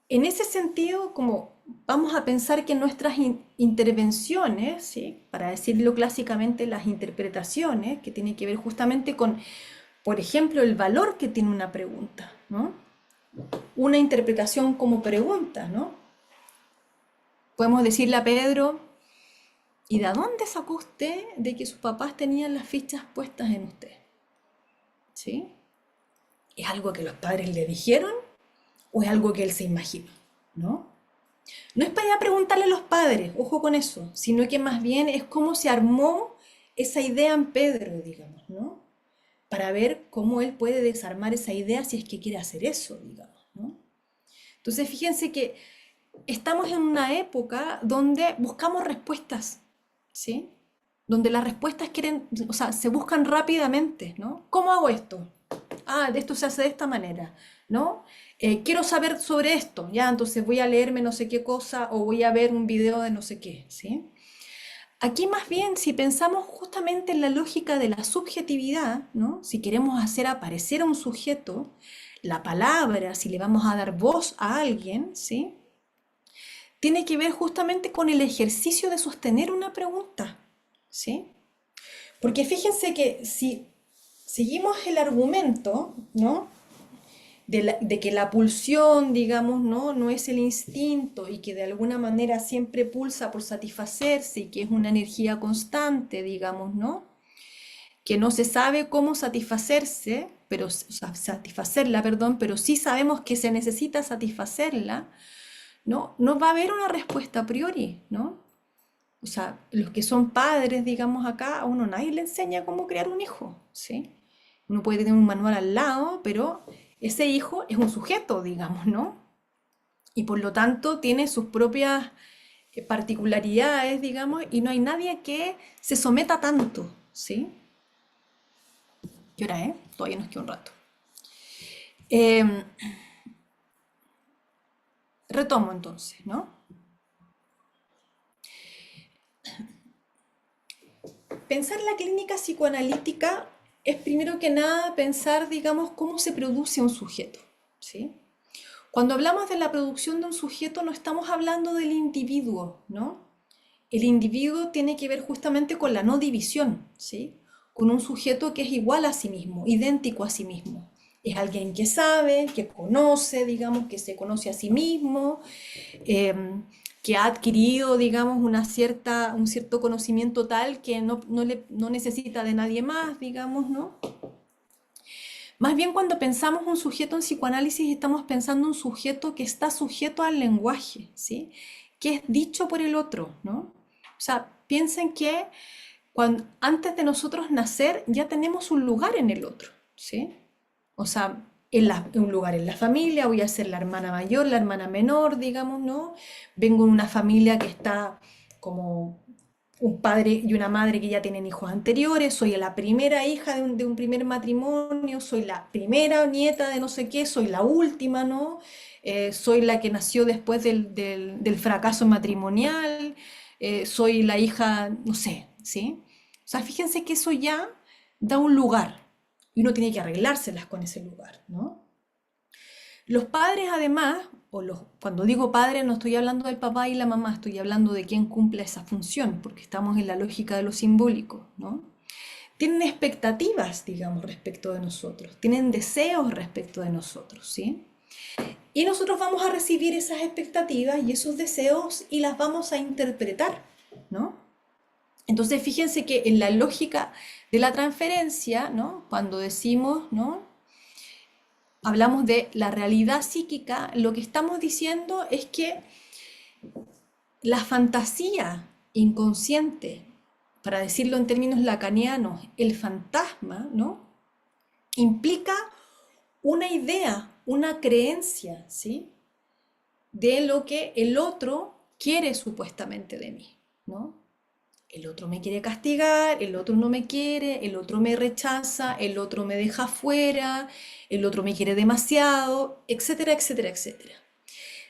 En ese sentido, como vamos a pensar que nuestras intervenciones, ¿sí? Para decirlo clásicamente, las interpretaciones, que tienen que ver justamente con, por ejemplo, el valor que tiene una pregunta, ¿no? Una interpretación como pregunta, ¿no? Podemos decirle a Pedro, ¿y de dónde sacó usted de que sus papás tenían las fichas puestas en usted? ¿Sí? ¿Es algo que los padres le dijeron o es algo que él se imaginó? ¿No? No es para ir a preguntarle a los padres, ojo con eso, sino que más bien es cómo se armó esa idea en Pedro, digamos, ¿no? Para ver cómo él puede desarmar esa idea si es que quiere hacer eso, digamos, ¿no? Entonces, fíjense que estamos en una época donde buscamos respuestas, ¿sí? Donde las respuestas quieren, o sea, se buscan rápidamente, ¿no? ¿Cómo hago esto? Ah, de esto se hace de esta manera, ¿no? Quiero saber sobre esto, ya, entonces voy a leerme no sé qué cosa o voy a ver un video de no sé qué, ¿sí? Aquí más bien, si pensamos justamente en la lógica de la subjetividad, ¿no? Si queremos hacer aparecer a un sujeto, la palabra, si le vamos a dar voz a alguien, ¿sí? Tiene que ver justamente con el ejercicio de sostener una pregunta, ¿sí? Porque fíjense que si seguimos el argumento, ¿no? De que la pulsión, digamos, ¿no? No es el instinto y que de alguna manera siempre pulsa por satisfacerse y que es una energía constante, digamos, ¿no? Que no se sabe cómo satisfacerse, pero, o sea, satisfacerla, perdón, pero sí sabemos que se necesita satisfacerla, ¿no? No va a haber una respuesta a priori, ¿no? O sea, los que son padres, digamos acá, a uno nadie le enseña cómo crear un hijo, ¿sí? Uno puede tener un manual al lado, pero ese hijo es un sujeto, digamos, ¿no? Y por lo tanto tiene sus propias particularidades, digamos, y no hay nadie que se someta tanto, ¿sí? ¿Qué hora es? Todavía nos queda un rato. Eh, Retomo entonces, ¿no? Pensar la clínica psicoanalítica es primero que nada pensar, digamos, cómo se produce un sujeto, ¿sí? Cuando hablamos de la producción de un sujeto no estamos hablando del individuo, ¿no? El individuo tiene que ver justamente con la no división, ¿sí? Con un sujeto que es igual a sí mismo, idéntico a sí mismo. Es alguien que sabe, que conoce, digamos, que se conoce a sí mismo, eh, que ha adquirido, digamos, un cierto conocimiento tal que no necesita de nadie más, digamos, ¿no? Más bien cuando pensamos un sujeto en psicoanálisis estamos pensando un sujeto que está sujeto al lenguaje, ¿sí? Que es dicho por el otro, ¿no? O sea, piensen que antes de nosotros nacer ya tenemos un lugar en el otro, ¿sí? O sea, un lugar en la familia, voy a ser la hermana mayor, la hermana menor, digamos, ¿no? Vengo de una familia que está como un padre y una madre que ya tienen hijos anteriores, soy la primera hija de un primer matrimonio, soy la primera nieta de no sé qué, soy la última, ¿no? Soy la que nació después del fracaso matrimonial, soy la hija, no sé, ¿sí? O sea, fíjense que eso ya da un lugar y uno tiene que arreglárselas con ese lugar, ¿no? Los padres además, cuando digo padres no estoy hablando del papá y la mamá, estoy hablando de quien cumple esa función, porque estamos en la lógica de lo simbólico, ¿no? Tienen expectativas, digamos, respecto de nosotros, tienen deseos respecto de nosotros, ¿sí? Y nosotros vamos a recibir esas expectativas y esos deseos y las vamos a interpretar, ¿no? Entonces, fíjense que en la lógica de la transferencia, ¿no? Cuando decimos, ¿no? Hablamos de la realidad psíquica, lo que estamos diciendo es que la fantasía inconsciente, para decirlo en términos lacanianos, el fantasma, ¿no? Implica una idea, una creencia, ¿sí? De lo que el otro quiere supuestamente de mí, ¿no? El otro me quiere castigar, el otro no me quiere, el otro me rechaza, el otro me deja fuera, el otro me quiere demasiado, etcétera, etcétera, etcétera.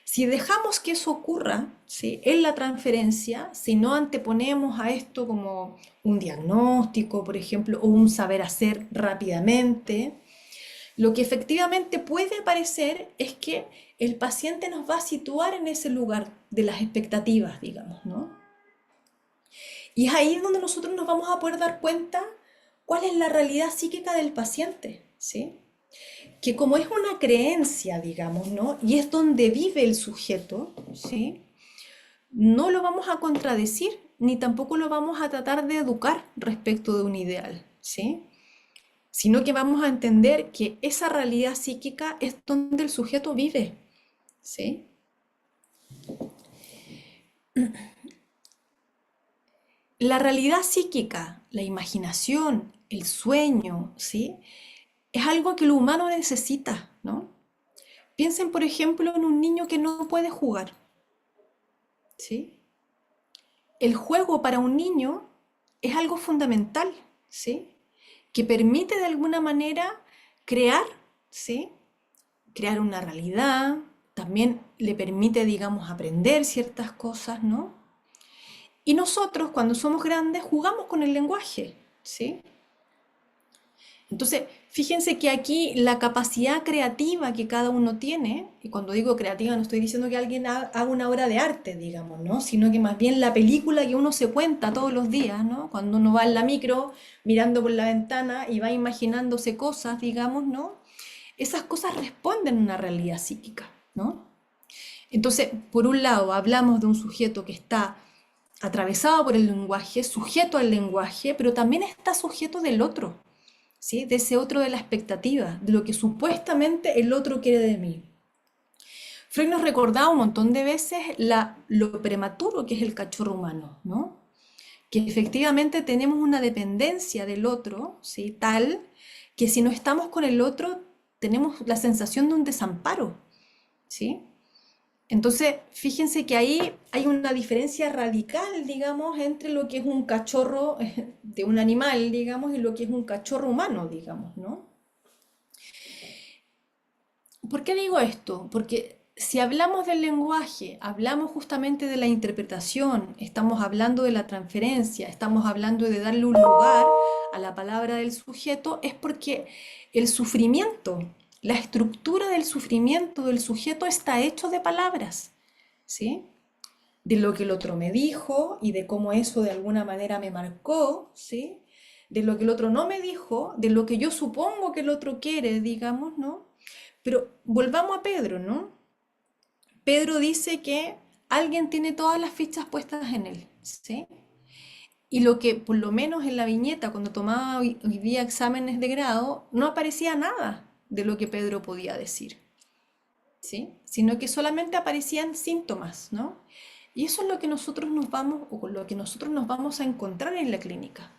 Si dejamos que eso ocurra, ¿sí? En la transferencia, si no anteponemos a esto como un diagnóstico, por ejemplo, o un saber hacer rápidamente, lo que efectivamente puede aparecer es que el paciente nos va a situar en ese lugar de las expectativas, digamos, ¿no? Y es ahí donde nosotros nos vamos a poder dar cuenta cuál es la realidad psíquica del paciente, ¿sí? Que como es una creencia, digamos, ¿no? Y es donde vive el sujeto, ¿sí? No lo vamos a contradecir, ni tampoco lo vamos a tratar de educar respecto de un ideal, ¿sí? Sino que vamos a entender que esa realidad psíquica es donde el sujeto vive, ¿sí? La realidad psíquica, la imaginación, el sueño, ¿sí? Es algo que el humano necesita, ¿no? Piensen, por ejemplo, en un niño que no puede jugar, ¿sí? El juego para un niño es algo fundamental, ¿sí? Que permite de alguna manera crear, ¿sí? Crear una realidad, también le permite, digamos, aprender ciertas cosas, ¿no? Y nosotros, cuando somos grandes, jugamos con el lenguaje, ¿sí? Entonces, fíjense que aquí la capacidad creativa que cada uno tiene, y cuando digo creativa no estoy diciendo que alguien haga una obra de arte, digamos, ¿no? Sino que más bien la película que uno se cuenta todos los días, ¿no? Cuando uno va en la micro mirando por la ventana y va imaginándose cosas, digamos, ¿no? Esas cosas responden a una realidad psíquica, ¿no? Entonces, por un lado, hablamos de un sujeto que está atravesado por el lenguaje, sujeto al lenguaje, pero también está sujeto del otro, ¿sí? De ese otro de la expectativa, de lo que supuestamente el otro quiere de mí. Freud nos recordaba un montón de veces lo prematuro que es el cachorro humano, ¿no? Que efectivamente tenemos una dependencia del otro, ¿sí? Tal que si no estamos con el otro tenemos la sensación de un desamparo, ¿sí? Entonces, fíjense que ahí hay una diferencia radical, digamos, entre lo que es un cachorro de un animal, digamos, y lo que es un cachorro humano, digamos, ¿no? ¿Por qué digo esto? Porque si hablamos del lenguaje, hablamos justamente de la interpretación, estamos hablando de la transferencia, estamos hablando de darle un lugar a la palabra del sujeto, es porque el sufrimiento, la estructura del sufrimiento del sujeto está hecho de palabras, ¿sí? De lo que el otro me dijo y de cómo eso de alguna manera me marcó, ¿sí? De lo que el otro no me dijo, de lo que yo supongo que el otro quiere, digamos, ¿no? Pero volvamos a Pedro, ¿no? Pedro dice que alguien tiene todas las fichas puestas en él, ¿sí? Y lo que, por lo menos en la viñeta, cuando tomaba hoy día exámenes de grado, no aparecía nada de lo que Pedro podía decir, ¿sí? Sino que solamente aparecían síntomas, ¿no? Y eso es lo que nosotros nos vamos, o con lo que nosotros nos vamos a encontrar en la clínica,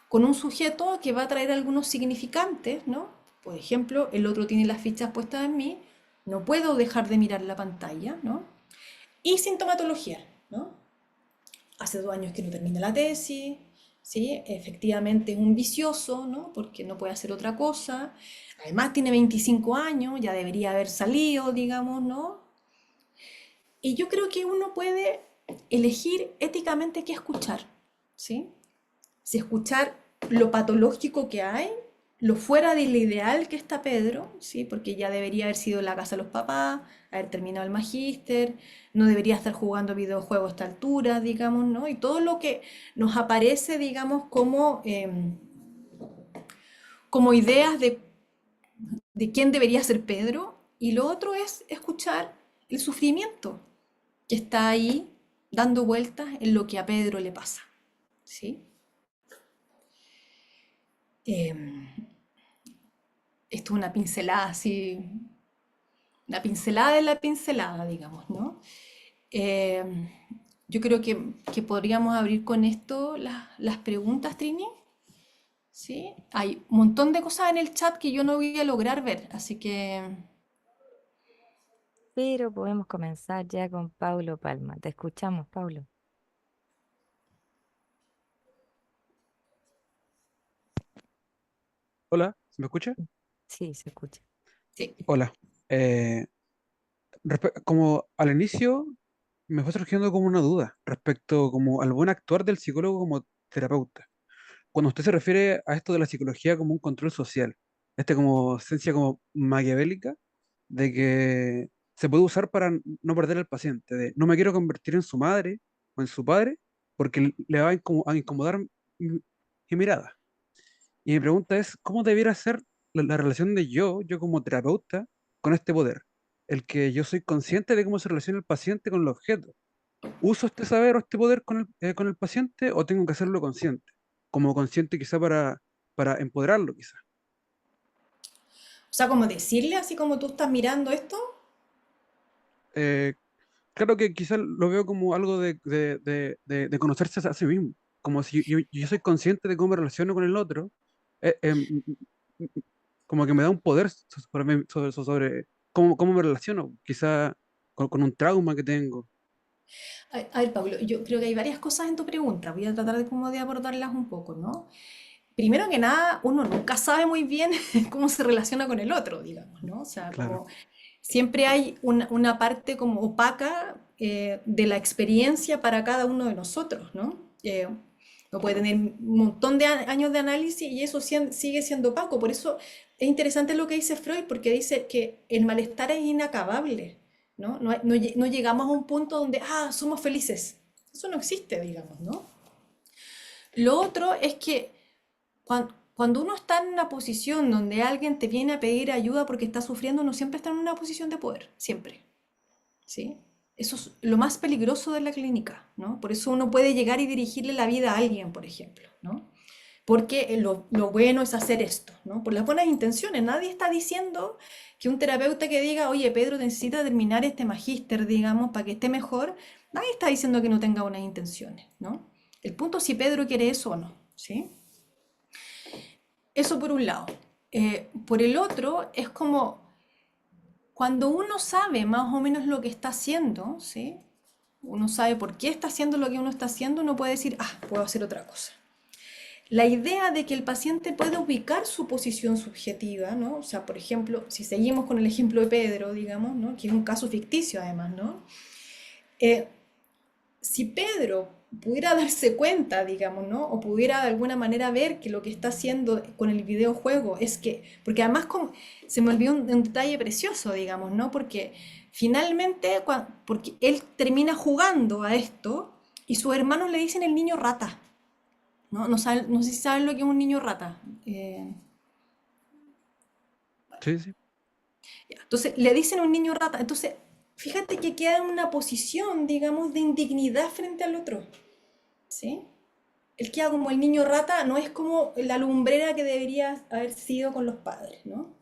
con un sujeto que va a traer algunos significantes, ¿no? Por ejemplo, el otro tiene las fichas puestas en mí, no puedo dejar de mirar la pantalla, ¿no? Y sintomatología, ¿no? Hace 2 años que no termina la tesis, ¿sí? Efectivamente es un vicioso, ¿no? Porque no puede hacer otra cosa. Además tiene 25 años, ya debería haber salido, digamos, ¿no? Y yo creo que uno puede elegir éticamente qué escuchar, ¿sí? Si escuchar lo patológico que hay, lo fuera del ideal que está Pedro, ¿sí? Porque ya debería haber sido en la casa de los papás, haber terminado el magíster, no debería estar jugando videojuegos a esta altura, digamos, ¿no? Y todo lo que nos aparece, digamos, como ideas de quién debería ser Pedro, y lo otro es escuchar el sufrimiento que está ahí dando vueltas en lo que a Pedro le pasa, ¿sí? Em, Esto es una pincelada así, una pincelada de la pincelada, digamos, ¿no? Eh, yo creo que podríamos abrir con esto las preguntas, Trini, ¿sí? Hay un montón de cosas en el chat que yo no voy a lograr ver, así que Pero podemos comenzar ya con Paulo Palma. Te escuchamos, Paulo. Hola, ¿se me escucha? Sí, se escucha. sí. Hola. Eh, como al inicio me fue surgiendo como una duda respecto como al buen actuar del psicólogo como terapeuta. Cuando usted se refiere a esto de la psicología como un control social, como esencia como maquiavélica de que se puede usar para no perder al paciente, de no me quiero convertir en su madre o en su padre porque le va a incomodar mi mirada. Y mi pregunta es, ¿cómo debiera ser la relación de yo como terapeuta, con este poder? El que yo soy consciente de cómo se relaciona el paciente con el objeto. ¿Uso este saber o este poder con el paciente o tengo que hacerlo consciente? Como consciente quizá para empoderarlo quizá. O sea, como decirle, así como tú estás mirando esto, Eh, claro que quizá lo veo como algo de conocerse a sí mismo. Como si yo soy consciente de cómo me relaciono con el otro, eh, em, como que me da un poder sobre cómo me relaciono, quizá con un trauma que tengo. a ver, Pablo, yo creo que hay varias cosas en tu pregunta, voy a tratar de como de abordarlas un poco, ¿no? Primero que nada, uno nunca sabe muy bien cómo se relaciona con el otro, digamos, ¿no? O sea, Claro, como siempre hay una parte como opaca de la experiencia para cada uno de nosotros, ¿no? Uno puede tener un montón de años de análisis y eso sigue siendo opaco. Por eso es interesante lo que dice Freud, porque dice que el malestar es inacabable, ¿no? No llegamos a un punto donde, somos felices. Eso no existe, digamos, ¿no? Lo otro es que cuando uno está en una posición donde alguien te viene a pedir ayuda porque está sufriendo, uno siempre está en una posición de poder, siempre, ¿sí? Eso es lo más peligroso de la clínica, ¿no? Por eso uno puede llegar y dirigirle la vida a alguien, por ejemplo, ¿no? Porque lo bueno es hacer esto, ¿no? Por las buenas intenciones. Nadie está diciendo que un terapeuta que diga, oye, Pedro, necesita terminar este magíster, digamos, para que esté mejor, nadie está diciendo que no tenga buenas intenciones, ¿no? El punto es si Pedro quiere eso o no, ¿sí? Eso por un lado. Por el otro, es como cuando uno sabe más o menos lo que está haciendo, ¿sí? Uno sabe por qué está haciendo lo que uno está haciendo, uno puede decir, puedo hacer otra cosa. La idea de que el paciente puede ubicar su posición subjetiva, ¿no? O sea, por ejemplo, si seguimos con el ejemplo de Pedro, digamos, ¿no? Que es un caso ficticio además, ¿no? Eh, si Pedro pudiera darse cuenta, digamos, ¿no? O pudiera de alguna manera ver que lo que está haciendo con el videojuego es que, porque además se me olvidó un detalle precioso, digamos, ¿no? Porque finalmente, porque él termina jugando a esto y sus hermanos le dicen el niño rata, ¿no? No sé si saben lo que es un niño rata. sí, sí. Entonces le dicen un niño rata. Entonces, fíjate que queda en una posición, digamos, de indignidad frente al otro, ¿sí? Él queda como el niño rata, no es como la lumbrera que debería haber sido con los padres, ¿no?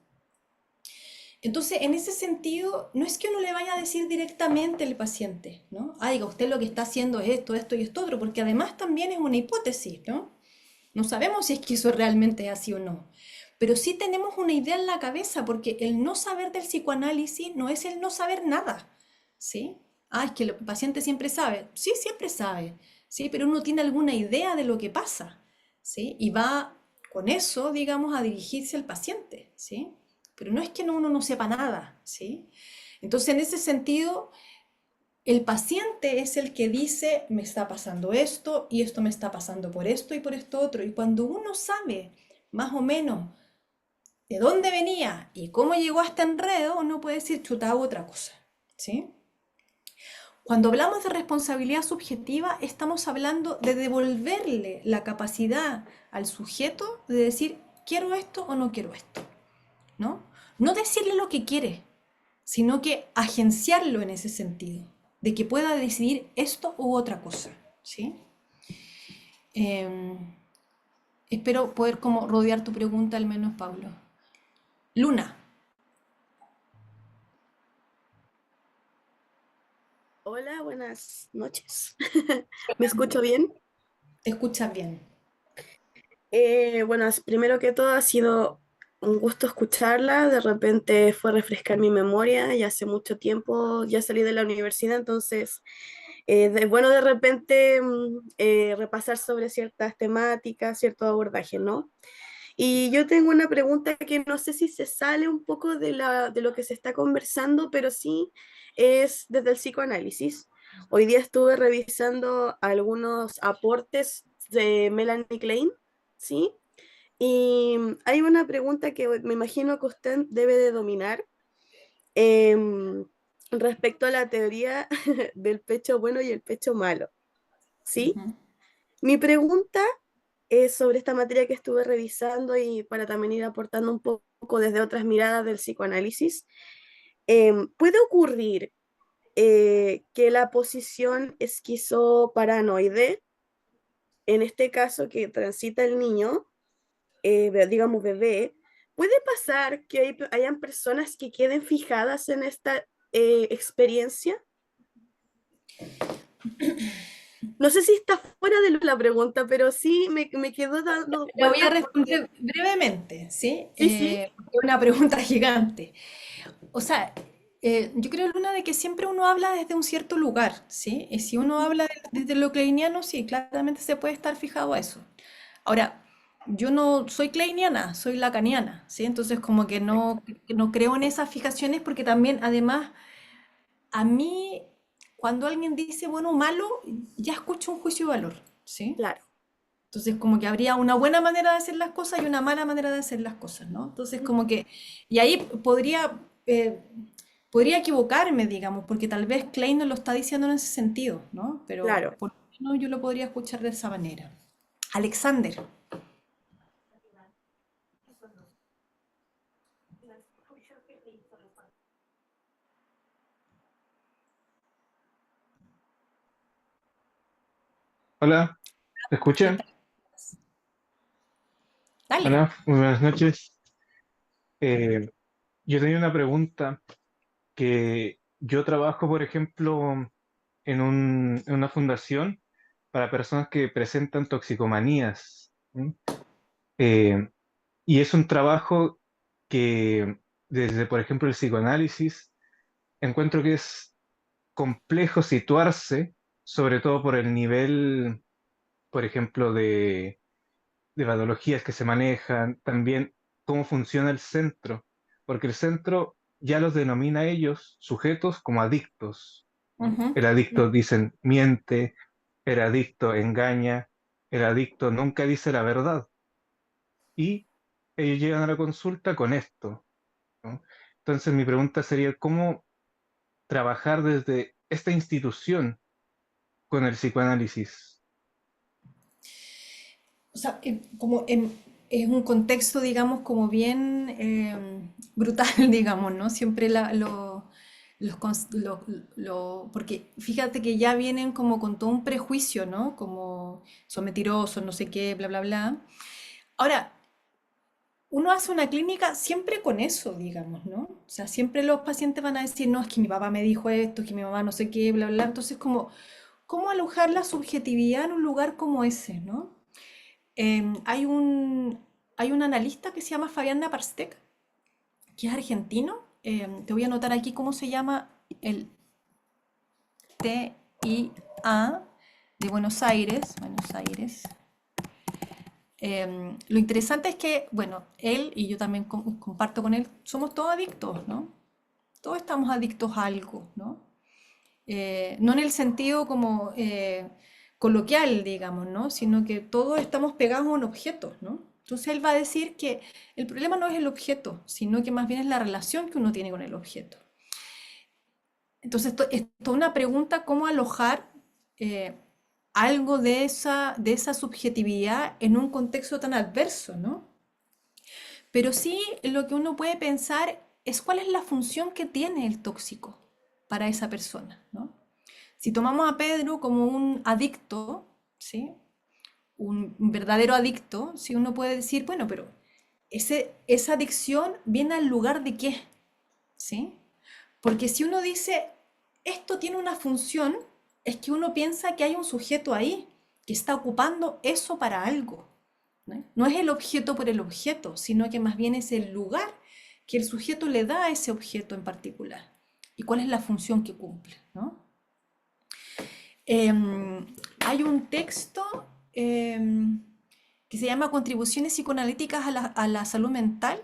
Entonces, en ese sentido, no es que uno le vaya a decir directamente al paciente, ¿no? Ah, diga, usted lo que está haciendo es esto, esto y esto otro, porque además también es una hipótesis, ¿no? No sabemos si es que eso realmente es así o no. Pero sí tenemos una idea en la cabeza, porque el no saber del psicoanálisis no es el no saber nada, ¿sí? Ah, es que el paciente siempre sabe. Sí, siempre sabe, ¿sí? Pero uno tiene alguna idea de lo que pasa, ¿sí? Y va con eso, digamos, a dirigirse al paciente, ¿sí? Pero no es que uno no sepa nada, ¿sí? Entonces, en ese sentido, el paciente es el que dice, me está pasando esto y esto me está pasando por esto y por esto otro. Y cuando uno sabe más o menos de dónde venía y cómo llegó a este enredo, uno puede decir chutado otra cosa, ¿sí? Cuando hablamos de responsabilidad subjetiva, estamos hablando de devolverle la capacidad al sujeto de decir, quiero esto o no quiero esto, ¿no? No decirle lo que quiere, sino que agenciarlo en ese sentido, de que pueda decidir esto u otra cosa, ¿sí? Em, espero poder como rodear tu pregunta al menos, Pablo. Luna, Hola, buenas noches. ¿Me escucho bien? ¿te escuchas bien? Bueno, primero que todo ha sido un gusto escucharla. De repente fue refrescar mi memoria. Ya hace mucho tiempo ya salí de la universidad, entonces es bueno de repente repasar sobre ciertas temáticas, ciertos abordajes, ¿no? Y yo tengo una pregunta que no sé si se sale un poco de lo que se está conversando, pero sí es desde el psicoanálisis. Hoy día estuve revisando algunos aportes de Melanie Klein, ¿sí? Y hay una pregunta que me imagino que usted debe de dominar em, respecto a la teoría del pecho bueno y el pecho malo, ¿sí? Ujú. Mi pregunta sobre esta materia que estuve revisando y para también ir aportando un poco desde otras miradas del psicoanálisis. ¿Puede ocurrir que la posición esquizoparanoide, en este caso que transita el niño, digamos bebé, puede pasar que hayan personas que queden fijadas en esta experiencia? No sé si está fuera de la pregunta, pero sí me quedó dando La voy a vueltas porque responder brevemente, ¿sí? sí, sí, Porque es una pregunta gigante. O sea, yo creo, Luna, de que siempre uno habla desde un cierto lugar, ¿sí? Y si uno habla desde lo kleiniano, sí, claramente se puede estar fijado a eso. Ahora, yo no soy kleiniana, soy lacaniana, ¿sí? Entonces, como que no creo en esas fijaciones porque también, además, a mí, cuando alguien dice bueno o malo, ya escucho un juicio de valor, ¿sí? claro. Entonces, como que habría una buena manera de hacer las cosas y una mala manera de hacer las cosas, ¿no? Entonces, como que, y ahí podría equivocarme, digamos, porque tal vez Klein no lo está diciendo en ese sentido, ¿no? Pero Claro. por lo menos yo lo podría escuchar de esa manera. Alexander, Hola, ¿te ¿qué escuchan? tal? Dale. Hola, muy buenas noches. Eh, yo tenía una pregunta que yo trabajo, por ejemplo, en una fundación para personas que presentan toxicomanías, ¿sí? Eh, y es un trabajo que desde, por ejemplo, el psicoanálisis, encuentro que es complejo situarse, sobre todo por el nivel, por ejemplo, de patologías que se manejan, también cómo funciona el centro, porque el centro ya los denomina a ellos sujetos como adictos, ¿no? Ujú. El adicto dicen miente, el adicto engaña, el adicto nunca dice la verdad y ellos llegan a la consulta con esto, ¿no? Entonces mi pregunta sería, ¿cómo trabajar desde esta institución con el psicoanálisis? O sea, es un contexto, digamos, como bien brutal, digamos, ¿no? Siempre porque fíjate que ya vienen como con todo un prejuicio, ¿no? Como son mentirosos, no sé qué, bla, bla, bla. Ahora, uno hace una clínica siempre con eso, digamos, ¿no? O sea, siempre los pacientes van a decir, no, es que mi papá me dijo esto, que mi mamá no sé qué, bla, bla. Entonces, como, ¿cómo alojar la subjetividad en un lugar como ese, ¿no? Hay un analista que se llama Fabián Naparstek, que es argentino. Te voy a anotar aquí cómo se llama el TIA de Buenos Aires. Buenos Aires. Lo interesante es que, bueno, él y yo también comparto con él, somos todos adictos, ¿no? Todos estamos adictos a algo, ¿no? No en el sentido como coloquial, digamos, ¿no? Sino que todos estamos pegados a un objeto, ¿no? Entonces él va a decir que el problema no es el objeto, sino que más bien es la relación que uno tiene con el objeto. Entonces esto es una pregunta, ¿cómo alojar eh, algo de esa subjetividad en un contexto tan adverso, ¿no? Pero sí lo que uno puede pensar es cuál es la función que tiene el tóxico para esa persona, ¿no? Si tomamos a Pedro como un adicto, ¿sí? Un verdadero adicto, ¿sí? Uno puede decir, bueno, pero esa adicción viene al lugar de qué, ¿sí? Porque si uno dice, esto tiene una función, es que uno piensa que hay un sujeto ahí que está ocupando eso para algo, ¿no? No es el objeto por el objeto, sino que más bien es el lugar que el sujeto le da a ese objeto en particular y cuál es la función que cumple, ¿no? Hay un texto que se llama Contribuciones psicoanalíticas a la salud mental,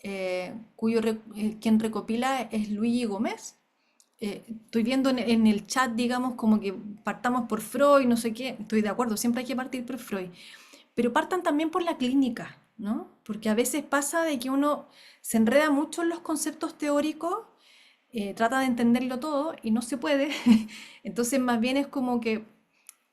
quien recopila es Luigi Gómez. Estoy viendo en el chat, digamos, como que partamos por Freud, no sé qué, estoy de acuerdo, siempre hay que partir por Freud, pero partan también por la clínica, ¿no? Porque a veces pasa de que uno se enreda mucho en los conceptos teóricos, trata de entenderlo todo y no se puede, entonces más bien es como que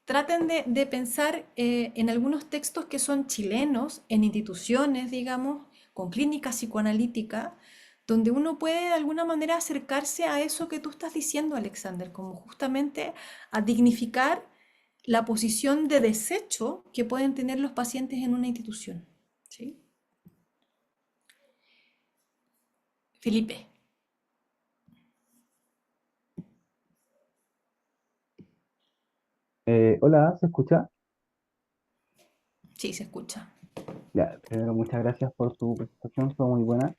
traten de pensar en algunos textos que son chilenos, en instituciones, digamos, con clínica psicoanalítica, donde uno puede de alguna manera acercarse a eso que tú estás diciendo, Alexander, como justamente a dignificar la posición de desecho que pueden tener los pacientes en una institución. ¿Sí? Felipe, Hola, ¿se escucha? sí, se escucha. Ya, primero muchas gracias por tu presentación, fue muy buena.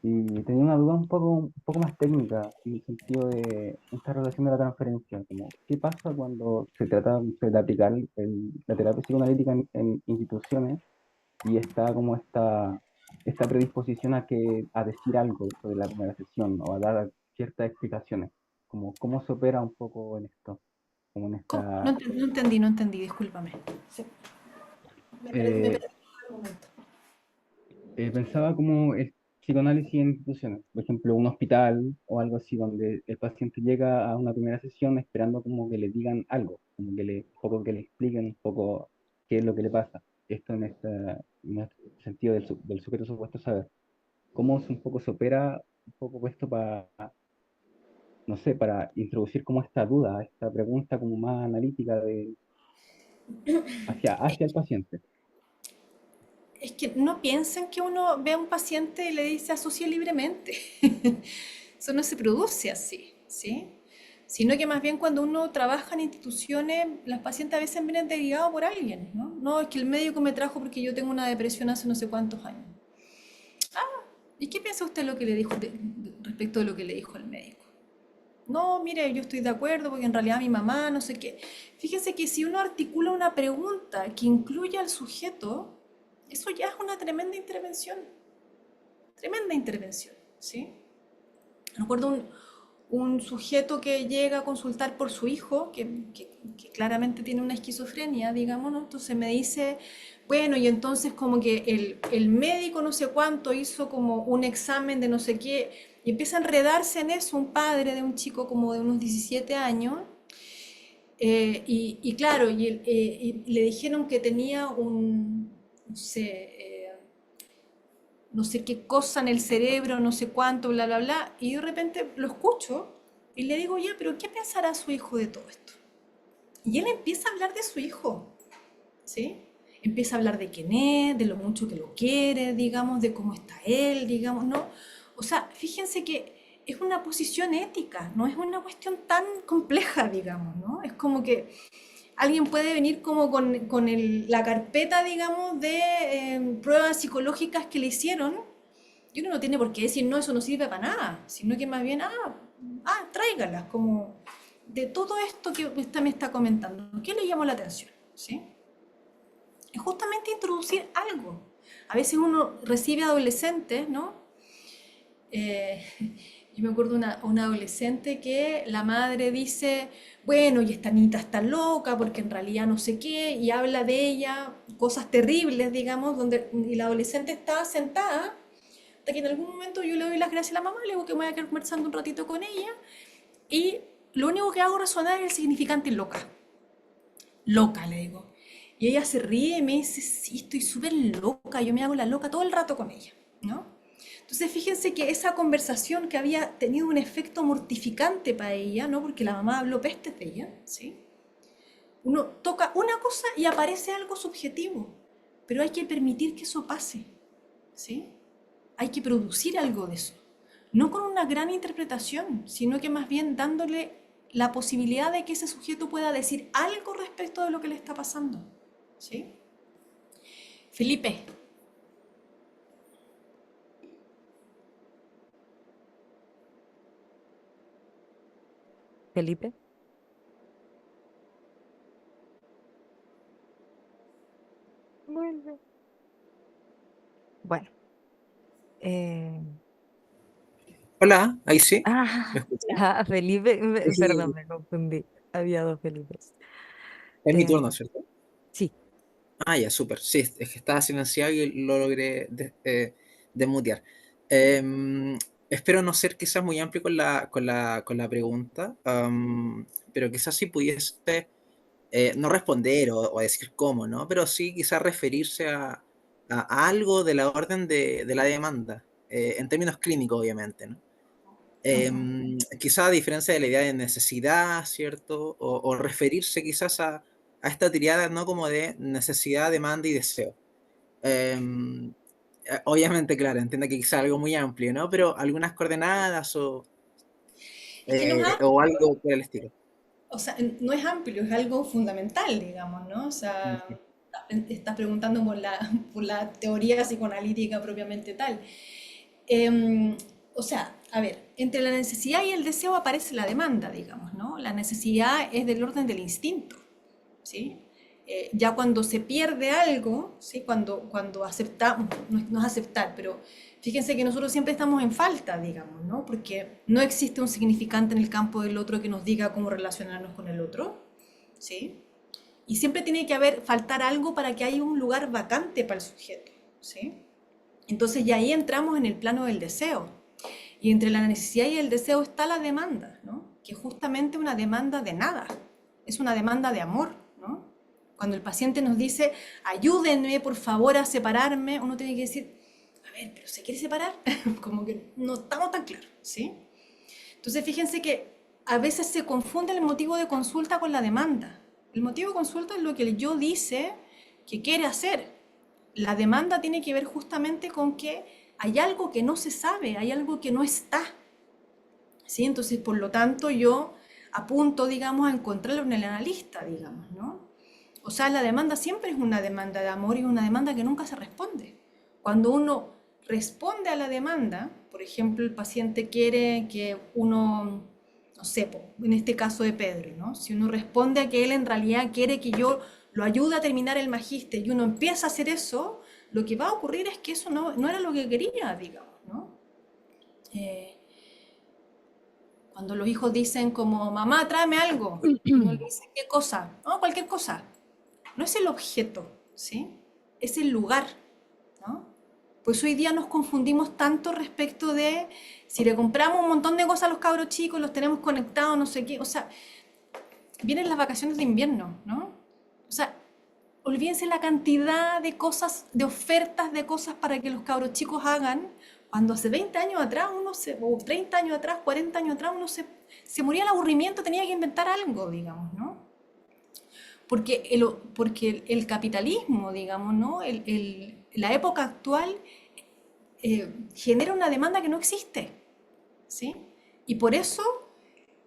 Y tenía una duda un poco más técnica, en el sentido de esta relación de la transferencia, como qué pasa cuando se trata no sé, de aplicar la terapia psicoanalítica en instituciones y está como esta predisposición a decir algo sobre la primera sesión o a dar ciertas explicaciones, como cómo se opera un poco en esto, como en No, esta... no entendí, discúlpame. Sí, me eh, perdí por un momento. Pensaba como el psicoanálisis en instituciones, por ejemplo, un hospital o algo así, donde el paciente llega a una primera sesión esperando como que le digan algo, como que un poco que le expliquen un poco qué es lo que le pasa. Esto en este sentido del sujeto supuesto saber. ¿Cómo un poco se opera un poco esto para, no sé, para introducir como esta duda, esta pregunta como más analítica hacia el paciente? Es que no piensen que uno ve a un paciente y le dice asocie libremente. Eso no se produce así, ¿sí? Sino que más bien cuando uno trabaja en instituciones, las pacientes a veces vienen derivadas por alguien, ¿no? No, es que el médico me trajo porque yo tengo una depresión hace no sé cuántos años. ¿Y qué piensa usted lo que le dijo respecto de lo que le dijo el médico? No, mire, yo estoy de acuerdo porque en realidad mi mamá, no sé qué. Fíjense que si uno articula una pregunta que incluya al sujeto, eso ya es una tremenda intervención, ¿sí? Recuerdo un sujeto que llega a consultar por su hijo, que claramente tiene una esquizofrenia, digamos, ¿no? Entonces me dice, bueno, y entonces como que el médico no sé cuánto hizo como un examen de no sé qué, y empieza a enredarse en eso un padre de un chico como de unos 17 años, y claro, y le dijeron que tenía no sé, no sé qué cosa en el cerebro, no sé cuánto, bla, bla, bla, y de repente lo escucho y le digo, ya, pero ¿qué pensará su hijo de todo esto? Y él empieza a hablar de su hijo, ¿sí? Empieza a hablar de quién es, de lo mucho que lo quiere, digamos, de cómo está él, digamos, ¿no? O sea, fíjense que es una posición ética, no es una cuestión tan compleja, digamos, ¿no? Es como que alguien puede venir como con la carpeta, digamos, de pruebas psicológicas que le hicieron, y uno no tiene por qué decir, no, eso no sirve para nada, sino que más bien, tráigalas, como de todo esto que usted me está comentando, ¿qué le llamó la atención? ¿Sí? Es justamente introducir algo. A veces uno recibe adolescentes, ¿no? Eh, yo me acuerdo una adolescente que la madre dice, bueno, y esta niñita está loca porque en realidad no sé qué, y habla de ella cosas terribles, digamos, y la adolescente está sentada, hasta que en algún momento yo le doy las gracias a la mamá, le digo que me voy a quedar conversando un ratito con ella, y lo único que hago resonar es el significante loca. Loca, le digo. Y ella se ríe y me dice, sí, estoy súper loca, yo me hago la loca todo el rato con ella, ¿no? Entonces fíjense que esa conversación que había tenido un efecto mortificante para ella, ¿no? Porque la mamá habló pestes de ella, ¿sí? Uno toca una cosa y aparece algo subjetivo, pero hay que permitir que eso pase, ¿sí? Hay que producir algo de eso. No con una gran interpretación, sino que más bien dándole la posibilidad de que ese sujeto pueda decir algo respecto de lo que le está pasando, ¿sí? Felipe. Felipe. Vuelve. Bueno. eh, Hola, ahí sí, ¿me Ah, escuchan? Felipe, perdón, Sí, me confundí. Había dos Felipes. es mi Eh, turno, ¿cierto? sí, Ah, ya, súper. Sí, es que estaba silenciado y lo logré desmutear. Espero no ser quizás muy amplio con la pregunta, pero quizás si pudiese no responder o decir cómo, ¿no? Pero sí quizás referirse a algo de la orden de la demanda, en términos clínicos, obviamente, ¿no? Quizá a diferencia de la idea de necesidad, ¿cierto? O referirse quizás a esta triada, ¿no? Como de necesidad, demanda y deseo. Em, Obviamente, claro, entiendo que quizá algo muy amplio, ¿no? Pero algunas coordenadas Es que no es o amplio, algo por el estilo. o sea, no es amplio, es algo fundamental, digamos, ¿no? O sea, Ujú. estás preguntando por por la teoría psicoanalítica propiamente tal. O sea, a ver, entre la necesidad y el deseo aparece la demanda, digamos, ¿no? La necesidad es del orden del instinto, ¿sí? Ya cuando se pierde algo, ¿sí? Cuando aceptamos, no es aceptar, pero fíjense que nosotros siempre estamos en falta, digamos, ¿no? Porque no existe un significante en el campo del otro que nos diga cómo relacionarnos con el otro, ¿sí? Y siempre tiene que faltar algo para que haya un lugar vacante para el sujeto, ¿sí? Entonces ya ahí entramos en el plano del deseo. Y entre la necesidad y el deseo está la demanda, ¿no? Que es justamente una demanda de nada, es una demanda de amor, ¿no? Cuando el paciente nos dice, ayúdenme por favor a separarme, uno tiene que decir, a ver, pero ¿se quiere separar? Como que no estamos tan claros, ¿sí? Entonces fíjense que a veces se confunde el motivo de consulta con la demanda. El motivo de consulta es lo que el yo dice que quiere hacer. La demanda tiene que ver justamente con que hay algo que no se sabe, hay algo que no está. ¿Sí? Entonces, por lo tanto, yo apunto, digamos, a encontrarlo en el analista, digamos, ¿no? O sea, la demanda siempre es una demanda de amor y una demanda que nunca se responde. Cuando uno responde a la demanda, por ejemplo, el paciente quiere que uno, no sé, en este caso de Pedro, ¿no? Si uno responde a que él en realidad quiere que yo lo ayude a terminar el magíster y uno empieza a hacer eso, lo que va a ocurrir es que eso no era lo que quería, digamos, ¿no? Eh, Cuando los hijos dicen como, mamá, tráeme algo, y uno le dice, ¿qué cosa? No, cualquier cosa. No es el objeto, ¿sí? Es el lugar, ¿no? Pues hoy día nos confundimos tanto respecto de si le compramos un montón de cosas a los cabros chicos, los tenemos conectados, no sé qué, o sea, vienen las vacaciones de invierno, ¿no? O sea, olvídense la cantidad de cosas, de ofertas de cosas para que los cabros chicos hagan, cuando hace 20 años atrás, o 30 años atrás, 40 años atrás, se moría el aburrimiento, tenía que inventar algo, digamos, ¿no? Porque el capitalismo, digamos, ¿no? La época actual genera una demanda que no existe, ¿sí? Y por eso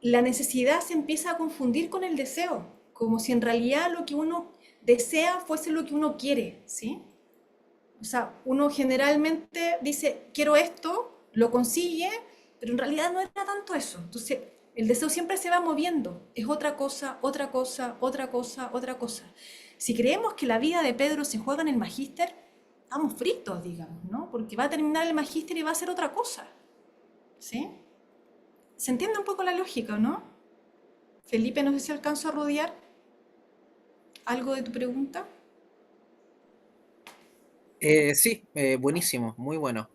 la necesidad se empieza a confundir con el deseo, como si en realidad lo que uno desea fuese lo que uno quiere, ¿sí? O sea, uno generalmente dice, quiero esto, lo consigue, pero en realidad no era tanto eso. Entonces, el deseo siempre se va moviendo, es otra cosa, otra cosa, otra cosa, otra cosa. Si creemos que la vida de Pedro se juega en el magíster, estamos fritos, digamos, ¿no? Porque va a terminar el magíster y va a ser otra cosa, ¿sí? ¿Se entiende un poco la lógica, no? Felipe, no sé si alcanzo a rodear algo de tu pregunta. Sí, buenísimo, muy bueno.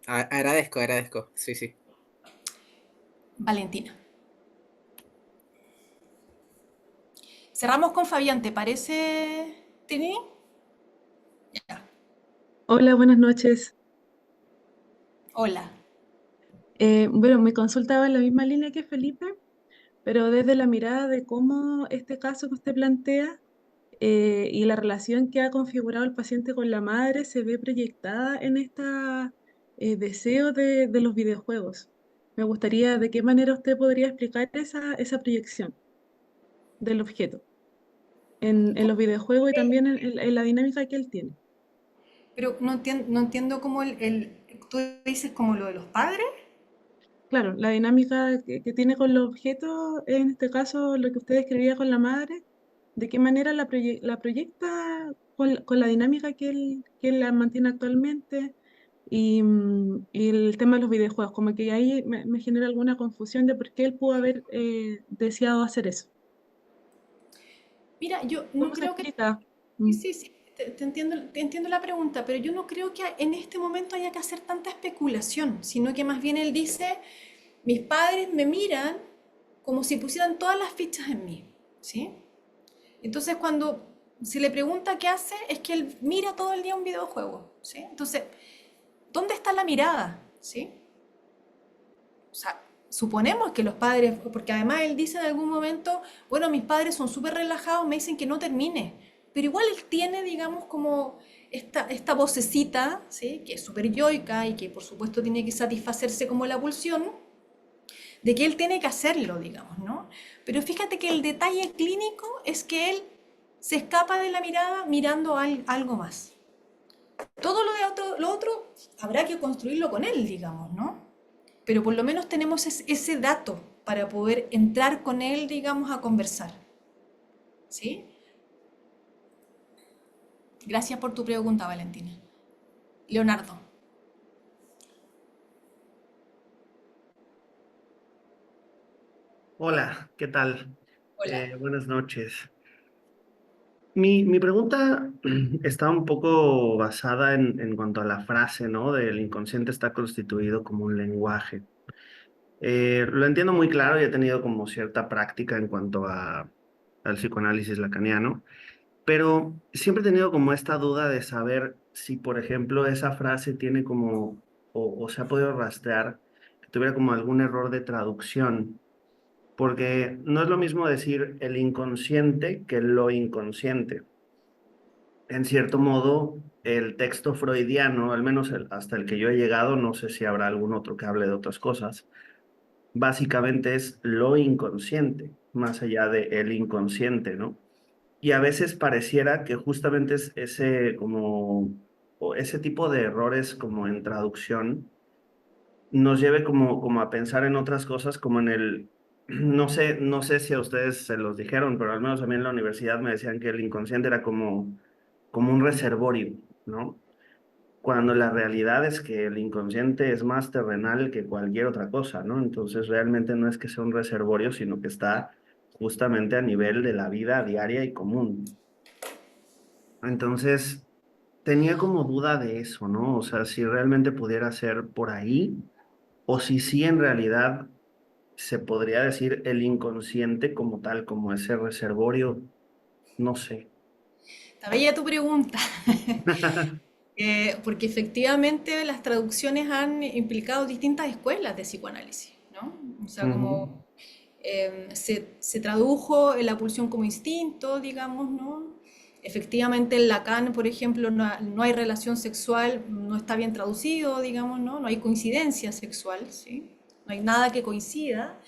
Agradezco, sí, sí. Valentina. Cerramos con Fabián, ¿te parece, Trini? Ya. Hola, buenas noches. Hola. Bueno, me consultaba en la misma línea que Felipe, pero desde la mirada de cómo este caso que usted plantea y la relación que ha configurado el paciente con la madre se ve proyectada en este deseo de los videojuegos. Me gustaría de qué manera usted podría explicar esa proyección del objeto en los videojuegos y también en la dinámica que él tiene. Pero no entiendo cómo tú dices como lo de los padres. Claro, la dinámica que tiene con los objetos, en este caso lo que usted describía con la madre, ¿de qué manera la proyecta con la dinámica que él la mantiene actualmente? Y el tema de los videojuegos, como que ahí me genera alguna confusión de por qué él pudo haber deseado hacer eso. Mira, yo no ¿Cómo se creo que... explica? Sí, Mm, sí, sí, te entiendo la pregunta, pero yo no creo que en este momento haya que hacer tanta especulación, sino que más bien él dice, mis padres me miran como si pusieran todas las fichas en mí, ¿sí? Entonces cuando se le pregunta qué hace, es que él mira todo el día un videojuego, ¿sí? Entonces, ¿dónde está la mirada? ¿Sí? O sea, suponemos que los padres, porque además él dice en algún momento, bueno, mis padres son súper relajados, me dicen que no termine, pero igual él tiene, digamos, como esta vocecita, ¿sí? Que es súper yoica y que por supuesto tiene que satisfacerse como la pulsión, de que él tiene que hacerlo, digamos, ¿no? Pero fíjate que el detalle clínico es que él se escapa de la mirada mirando algo más. Todo lo otro habrá que construirlo con él, digamos, ¿no? Pero por lo menos tenemos ese dato para poder entrar con él, digamos, a conversar. ¿Sí? Gracias por tu pregunta, Valentina. Leonardo. Hola, ¿qué tal? Hola. Buenas noches. Mi pregunta está un poco basada en cuanto a la frase, ¿no? Del inconsciente está constituido como un lenguaje. Lo entiendo muy claro y he tenido como cierta práctica en cuanto al psicoanálisis lacaniano, pero siempre he tenido como esta duda de saber si, por ejemplo, esa frase tiene como, o se ha podido rastrear, que tuviera como algún error de traducción. Porque no es lo mismo decir el inconsciente que lo inconsciente. En cierto modo, el texto freudiano, al menos hasta el que yo he llegado, no sé si habrá algún otro que hable de otras cosas, básicamente es lo inconsciente, más allá de el inconsciente, ¿no? Y a veces pareciera que justamente es ese como, o ese tipo de errores como en traducción nos lleve como a pensar en otras cosas, como en no sé si a ustedes se los dijeron, pero al menos a mí en la universidad me decían que el inconsciente era como un reservorio, ¿no? Cuando la realidad es que el inconsciente es más terrenal que cualquier otra cosa, ¿no? Entonces realmente no es que sea un reservorio, sino que está justamente a nivel de la vida diaria y común. Entonces, tenía como duda de eso, ¿no? O sea, si realmente pudiera ser por ahí o si sí en realidad se podría decir el inconsciente como tal, como ese reservorio, no sé. Está bella tu pregunta. Porque efectivamente las traducciones han implicado distintas escuelas de psicoanálisis, ¿no? O sea, Ujú. como se tradujo la pulsión como instinto, digamos, ¿no? Efectivamente en Lacan, por ejemplo, no hay relación sexual, no está bien traducido, digamos, ¿no? No hay coincidencia sexual, ¿sí? No hay nada que coincida.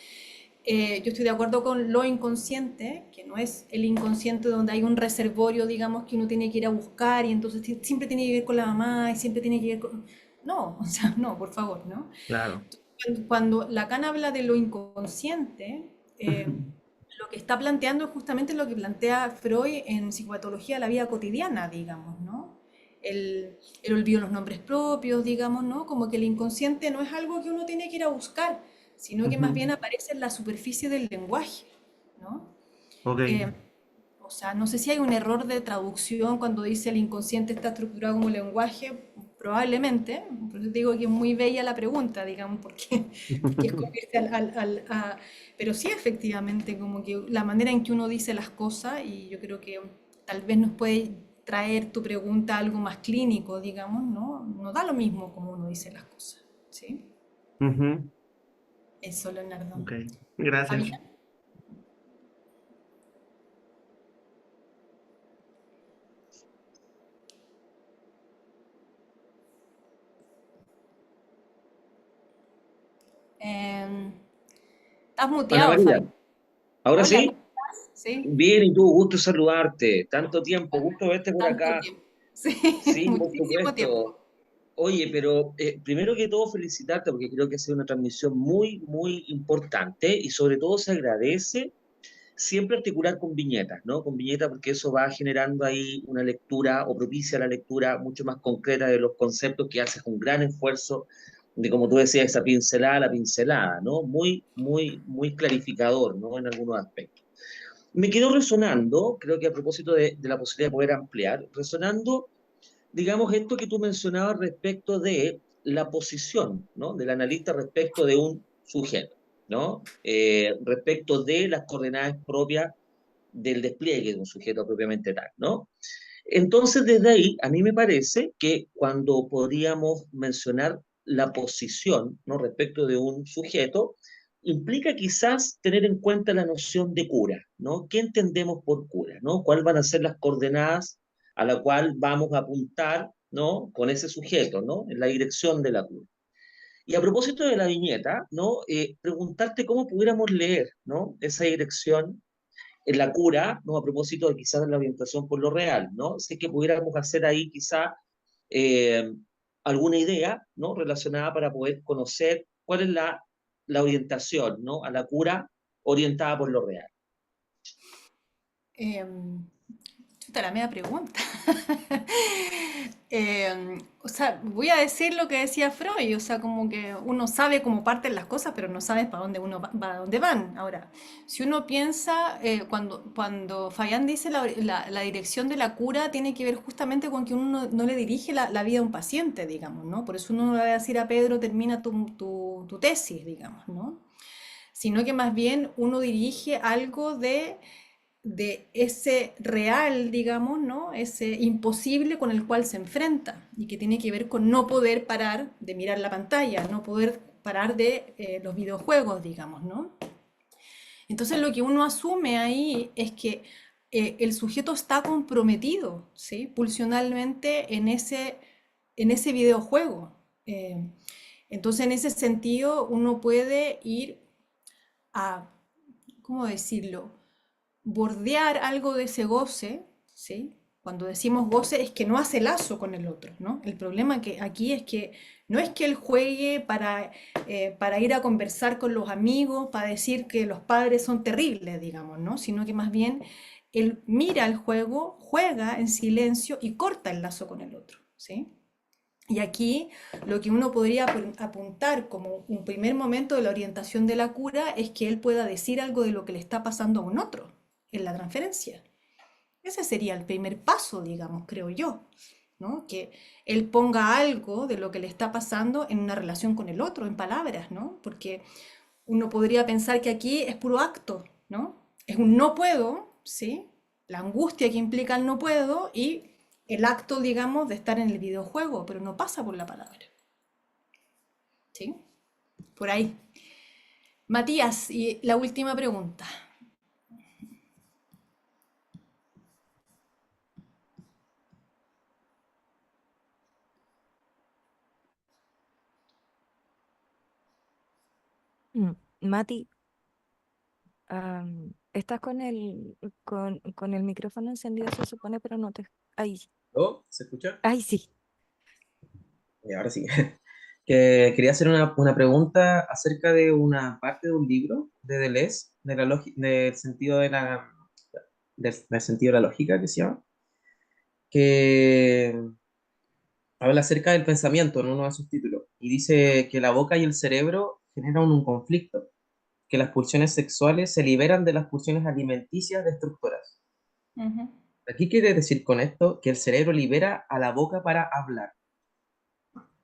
Yo estoy de acuerdo con lo inconsciente, que no es el inconsciente donde hay un reservorio, digamos, que uno tiene que ir a buscar y entonces siempre tiene que ver con la mamá y siempre tiene que ver con... No, o sea, no, por favor, ¿no? Claro. Cuando Lacan habla de lo inconsciente, lo que está planteando es justamente lo que plantea Freud en Psicopatología de la vida cotidiana, digamos, ¿no? El olvido de los nombres propios, digamos, ¿no? Como que el inconsciente no es algo que uno tiene que ir a buscar, sino que más Ujú. bien aparece en la superficie del lenguaje, ¿no? Ok. Eh, o sea, no sé si hay un error de traducción cuando dice el inconsciente está estructurado como lenguaje, probablemente, por eso te digo que es muy bella la pregunta, digamos, porque es como irse pero sí efectivamente, como que la manera en que uno dice las cosas, y yo creo que tal vez nos puede traer tu pregunta a algo más clínico, digamos, ¿no? No da lo mismo como uno dice las cosas, ¿sí? Ujú. Eso, Leonardo. Ok. Gracias. Fabián, eh, estás Ana muteado, María, Fabián. ahora Hola, sí, ¿cómo estás? ¿Sí? bien, y tú, gusto saludarte. Tanto tiempo, gusto verte por Tanto acá. tiempo. Sí, Sí, por muchísimo tiempo. supuesto. Oye, pero primero que todo felicitarte porque creo que ha sido una transmisión muy, muy importante y sobre todo se agradece siempre articular con viñetas, ¿no? Con viñetas porque eso va generando ahí una lectura o propicia la lectura mucho más concreta de los conceptos que haces un gran esfuerzo de, como tú decías, esa pincelada a la pincelada, ¿no? Muy, muy, muy clarificador, ¿no? En algunos aspectos. Me quedó resonando, creo que a propósito de la posibilidad de poder ampliar, resonando, digamos, esto que tú mencionabas respecto de la posición, ¿no? Del analista respecto de un sujeto, ¿no? Respecto de las coordenadas propias del despliegue de un sujeto propiamente tal, ¿no? Entonces, desde ahí, a mí me parece que cuando podríamos mencionar la posición, ¿no? Respecto de un sujeto, implica quizás tener en cuenta la noción de cura, ¿no? ¿Qué entendemos por cura, ¿no? ¿Cuáles van a ser las coordenadas a la cual vamos a apuntar, ¿no? Con ese sujeto, ¿no? En la dirección de la cura. Y a propósito de la viñeta, ¿no? Preguntarte cómo pudiéramos leer, ¿no? Esa dirección en la cura, ¿no? A propósito de quizás la orientación por lo real, ¿no? Sé que pudiéramos hacer ahí quizá eh, alguna idea, ¿no? Relacionada para poder conocer cuál es la orientación, ¿no? A la cura orientada por lo real. Chuta, la media pregunta. O sea, voy a decir lo que decía Freud, o sea, como que uno sabe cómo parten las cosas, pero no sabe para dónde uno va a dónde van. Ahora, si uno piensa, cuando Fabián dice la dirección de la cura, tiene que ver justamente con que uno no le dirige la vida a un paciente, digamos, ¿no? Por eso uno no le va a decir a Pedro, termina tu tesis, digamos, ¿no? Sino que más bien uno dirige algo de ese real, digamos, ¿no? Ese imposible con el cual se enfrenta y que tiene que ver con no poder parar de mirar la pantalla, no poder parar de los videojuegos, digamos, ¿no? Entonces lo que uno asume ahí es que el sujeto está comprometido, ¿sí? Pulsionalmente en ese videojuego. Entonces en ese sentido uno puede ir a, ¿cómo decirlo? Bordear algo de ese goce, ¿sí? Cuando decimos goce es que no hace lazo con el otro, ¿no? El problema que aquí es que no es que él juegue para ir a conversar con los amigos, para decir que los padres son terribles, digamos, ¿no? Sino que más bien él mira el juego, juega en silencio y corta el lazo con el otro, ¿sí? Y aquí lo que uno podría apuntar como un primer momento de la orientación de la cura es que él pueda decir algo de lo que le está pasando a un otro en la transferencia. Ese sería el primer paso, digamos, creo yo, ¿no? Que él ponga algo de lo que le está pasando en una relación con el otro, en palabras, ¿no? Porque uno podría pensar que aquí es puro acto, ¿no? Es un no puedo, ¿sí? la angustia que implica el no puedo y el acto, digamos, de estar en el videojuego, pero no pasa por la palabra. ¿Sí? Por ahí. Matías, y la última pregunta. Mati, estás con el micrófono encendido, se supone, pero no te... Ahí, ¿Oh? ¿Se escucha? ahí sí. Y ahora sí. Que quería hacer una pregunta acerca de una parte de un libro de Deleuze, del sentido del sentido de la lógica que se llama, que habla acerca del pensamiento en uno de sus títulos y dice que la boca y el cerebro generan un conflicto, que las pulsiones sexuales se liberan de las pulsiones alimenticias destructoras. Ujú. ¿Qué quiere decir con esto? Que el cerebro libera a la boca para hablar.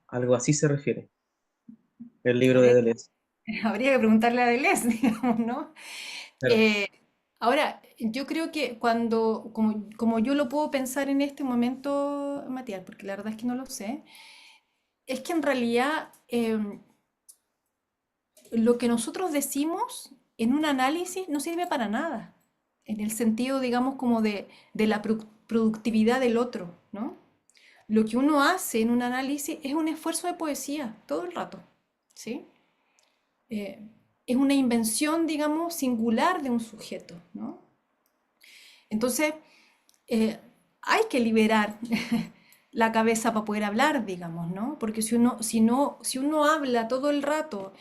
Algo así se refiere el libro de Habría, Deleuze. habría que preguntarle a Deleuze, digamos, ¿no? Claro. Eh, ahora, yo creo que como yo lo puedo pensar en este momento, Matías, porque la verdad es que no lo sé, es que en realidad lo que nosotros decimos en un análisis no sirve para nada, en el sentido, digamos, como de la productividad del otro, ¿no? Lo que uno hace en un análisis es un esfuerzo de poesía todo el rato, ¿sí? Eh, es una invención, digamos, singular de un sujeto, ¿no? Entonces, hay que liberar la cabeza para poder hablar, digamos, ¿no? Porque si uno habla todo el rato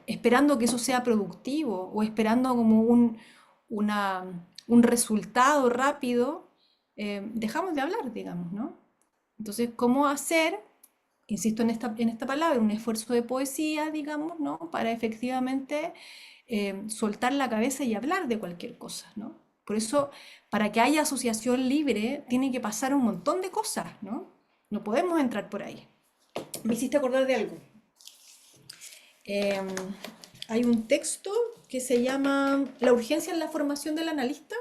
esperando que eso sea productivo o esperando como un resultado rápido, dejamos de hablar, digamos, ¿no? Entonces, ¿cómo hacer, insisto en esta palabra, un esfuerzo de poesía, digamos, ¿no? Para efectivamente soltar la cabeza y hablar de cualquier cosa, ¿no? Por eso, para que haya asociación libre, tiene que pasar un montón de cosas, ¿no? No podemos entrar por ahí. Me hiciste acordar de algo. Eh, Hay un texto que se llama La urgencia en la formación del analista,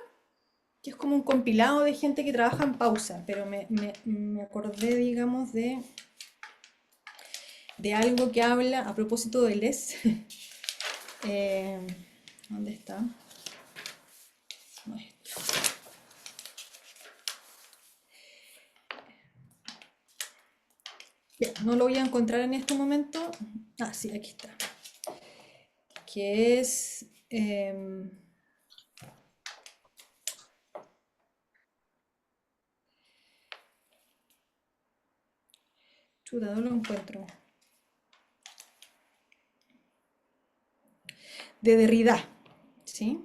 que es como un compilado de gente que trabaja en pausa, pero me acordé, digamos, de algo que habla a propósito de Les. ¿Dónde está? No, esto. Bien, no lo voy a encontrar en este momento. Ah, sí, aquí está. Que es... chuta, no lo encuentro. De Derrida, ¿sí?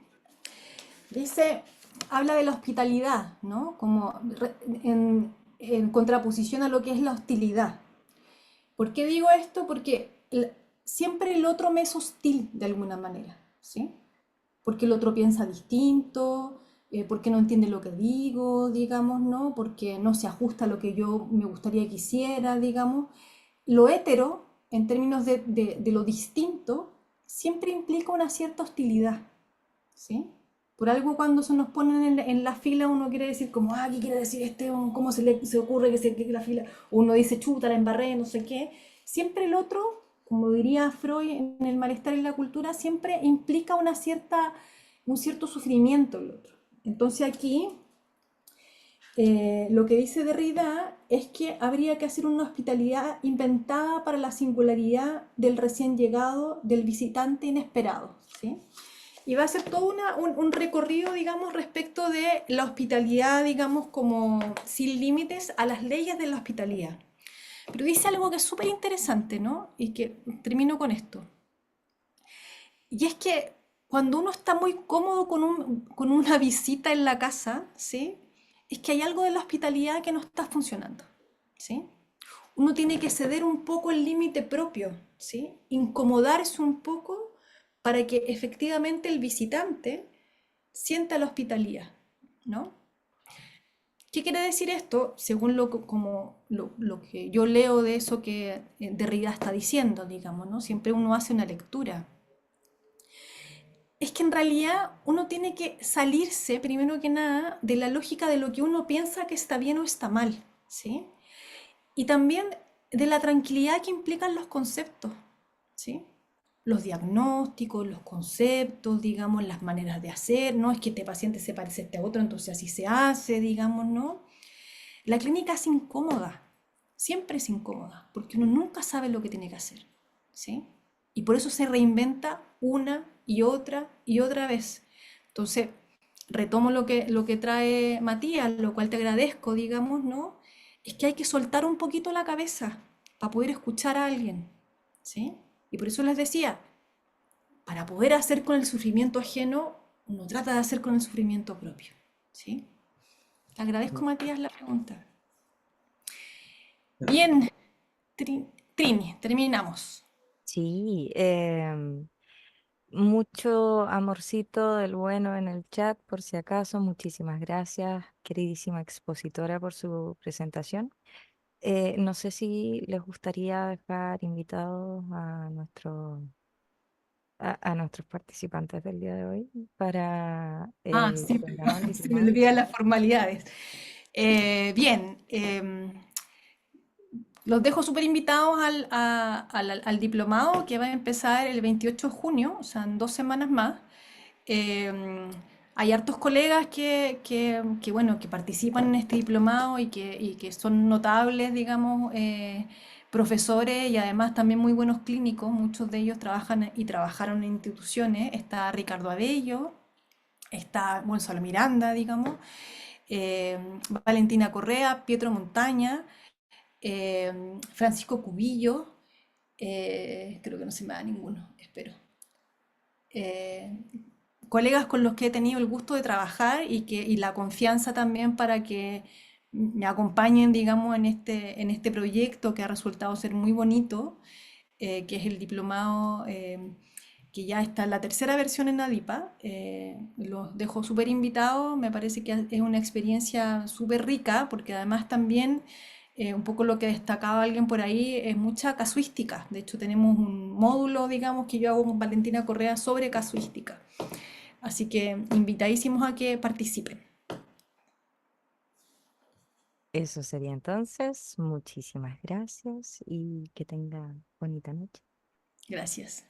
Dice, habla de la hospitalidad, ¿no? Como en contraposición a lo que es la hostilidad. ¿Por qué digo esto? Porque siempre el otro me es hostil de alguna manera, ¿sí? Porque el otro piensa distinto, porque no entiende lo que digo, digamos, ¿no? Porque no se ajusta a lo que yo me gustaría que hiciera, digamos. Lo hétero, en términos de lo distinto, siempre implica una cierta hostilidad, ¿sí? Por algo cuando se nos ponen en la fila uno quiere decir como, ¿qué quiere decir este? O, ¿cómo se ocurre que se quede la fila? O uno dice, chuta, la embarré, no sé qué. Siempre el otro, como diría Freud en El malestar en la cultura, siempre implica un cierto sufrimiento el otro. Entonces aquí lo que dice Derrida es que habría que hacer una hospitalidad inventada para la singularidad del recién llegado, del visitante inesperado, ¿sí? Y va a ser todo un recorrido, digamos, respecto de la hospitalidad, digamos, como sin límites a las leyes de la hospitalidad. Pero dice algo que es súper interesante, ¿no? Y que termino con esto. Y es que cuando uno está muy cómodo con una visita en la casa, ¿sí? Es que hay algo de la hospitalidad que no está funcionando, ¿sí? Uno tiene que ceder un poco el límite propio, ¿sí? Incomodarse un poco para que efectivamente el visitante sienta la hospitalidad, ¿no? ¿Qué quiere decir esto? Según lo que yo leo de eso que Derrida está diciendo, digamos, ¿no? Siempre uno hace una lectura. es que en realidad uno tiene que salirse, primero que nada, de la lógica de lo que uno piensa que está bien o está mal, ¿sí? Y también de la tranquilidad que implican los conceptos, ¿sí? Los diagnósticos, los conceptos, digamos, las maneras de hacer, no es que este paciente se parece a este otro, entonces así se hace, digamos, ¿no? La clínica es incómoda, siempre es incómoda, porque uno nunca sabe lo que tiene que hacer, ¿sí? Y por eso se reinventa una y otra vez. Entonces, retomo lo que trae Matías, lo cual te agradezco, digamos, ¿no? Es que hay que soltar un poquito la cabeza para poder escuchar a alguien, ¿sí? Y por eso les decía, para poder hacer con el sufrimiento ajeno, uno trata de hacer con el sufrimiento propio, ¿sí? Te agradezco, Matías, la pregunta. Bien, Trini, terminamos. Sí, mucho amorcito del bueno en el chat, por si acaso. Muchísimas gracias, queridísima expositora, por su presentación. No sé si les gustaría dejar invitados a nuestros participantes del día de hoy para Ah, el sí, programa del perdón, se me diplomado. olvidan las formalidades. Bien, los dejo súper invitados al diplomado que va a empezar el 28 de junio, o sea, en 2 semanas más. Eh, Hay hartos colegas bueno, que participan en este diplomado y que son notables, digamos, profesores y además también muy buenos clínicos. Muchos de ellos trabajan y trabajaron en instituciones. Está Ricardo Abello, está Gonzalo Miranda, digamos, eh, Valentina Correa, Pietro Montaña, Francisco Cubillo, creo que no se me da ninguno, espero. Eh, Colegas con los que he tenido el gusto de trabajar y la confianza también para que me acompañen, digamos, en este proyecto que ha resultado ser muy bonito, que es el diplomado que ya está en la tercera versión en ADIPA. Los dejo súper invitados, me parece que es una experiencia súper rica, porque además también un poco lo que destacaba alguien por ahí es mucha casuística. De hecho, tenemos un módulo, digamos, que yo hago con Valentina Correa sobre casuística. Así que invitadísimos a que participen. Eso sería entonces. Muchísimas gracias y que tengan bonita noche. Gracias.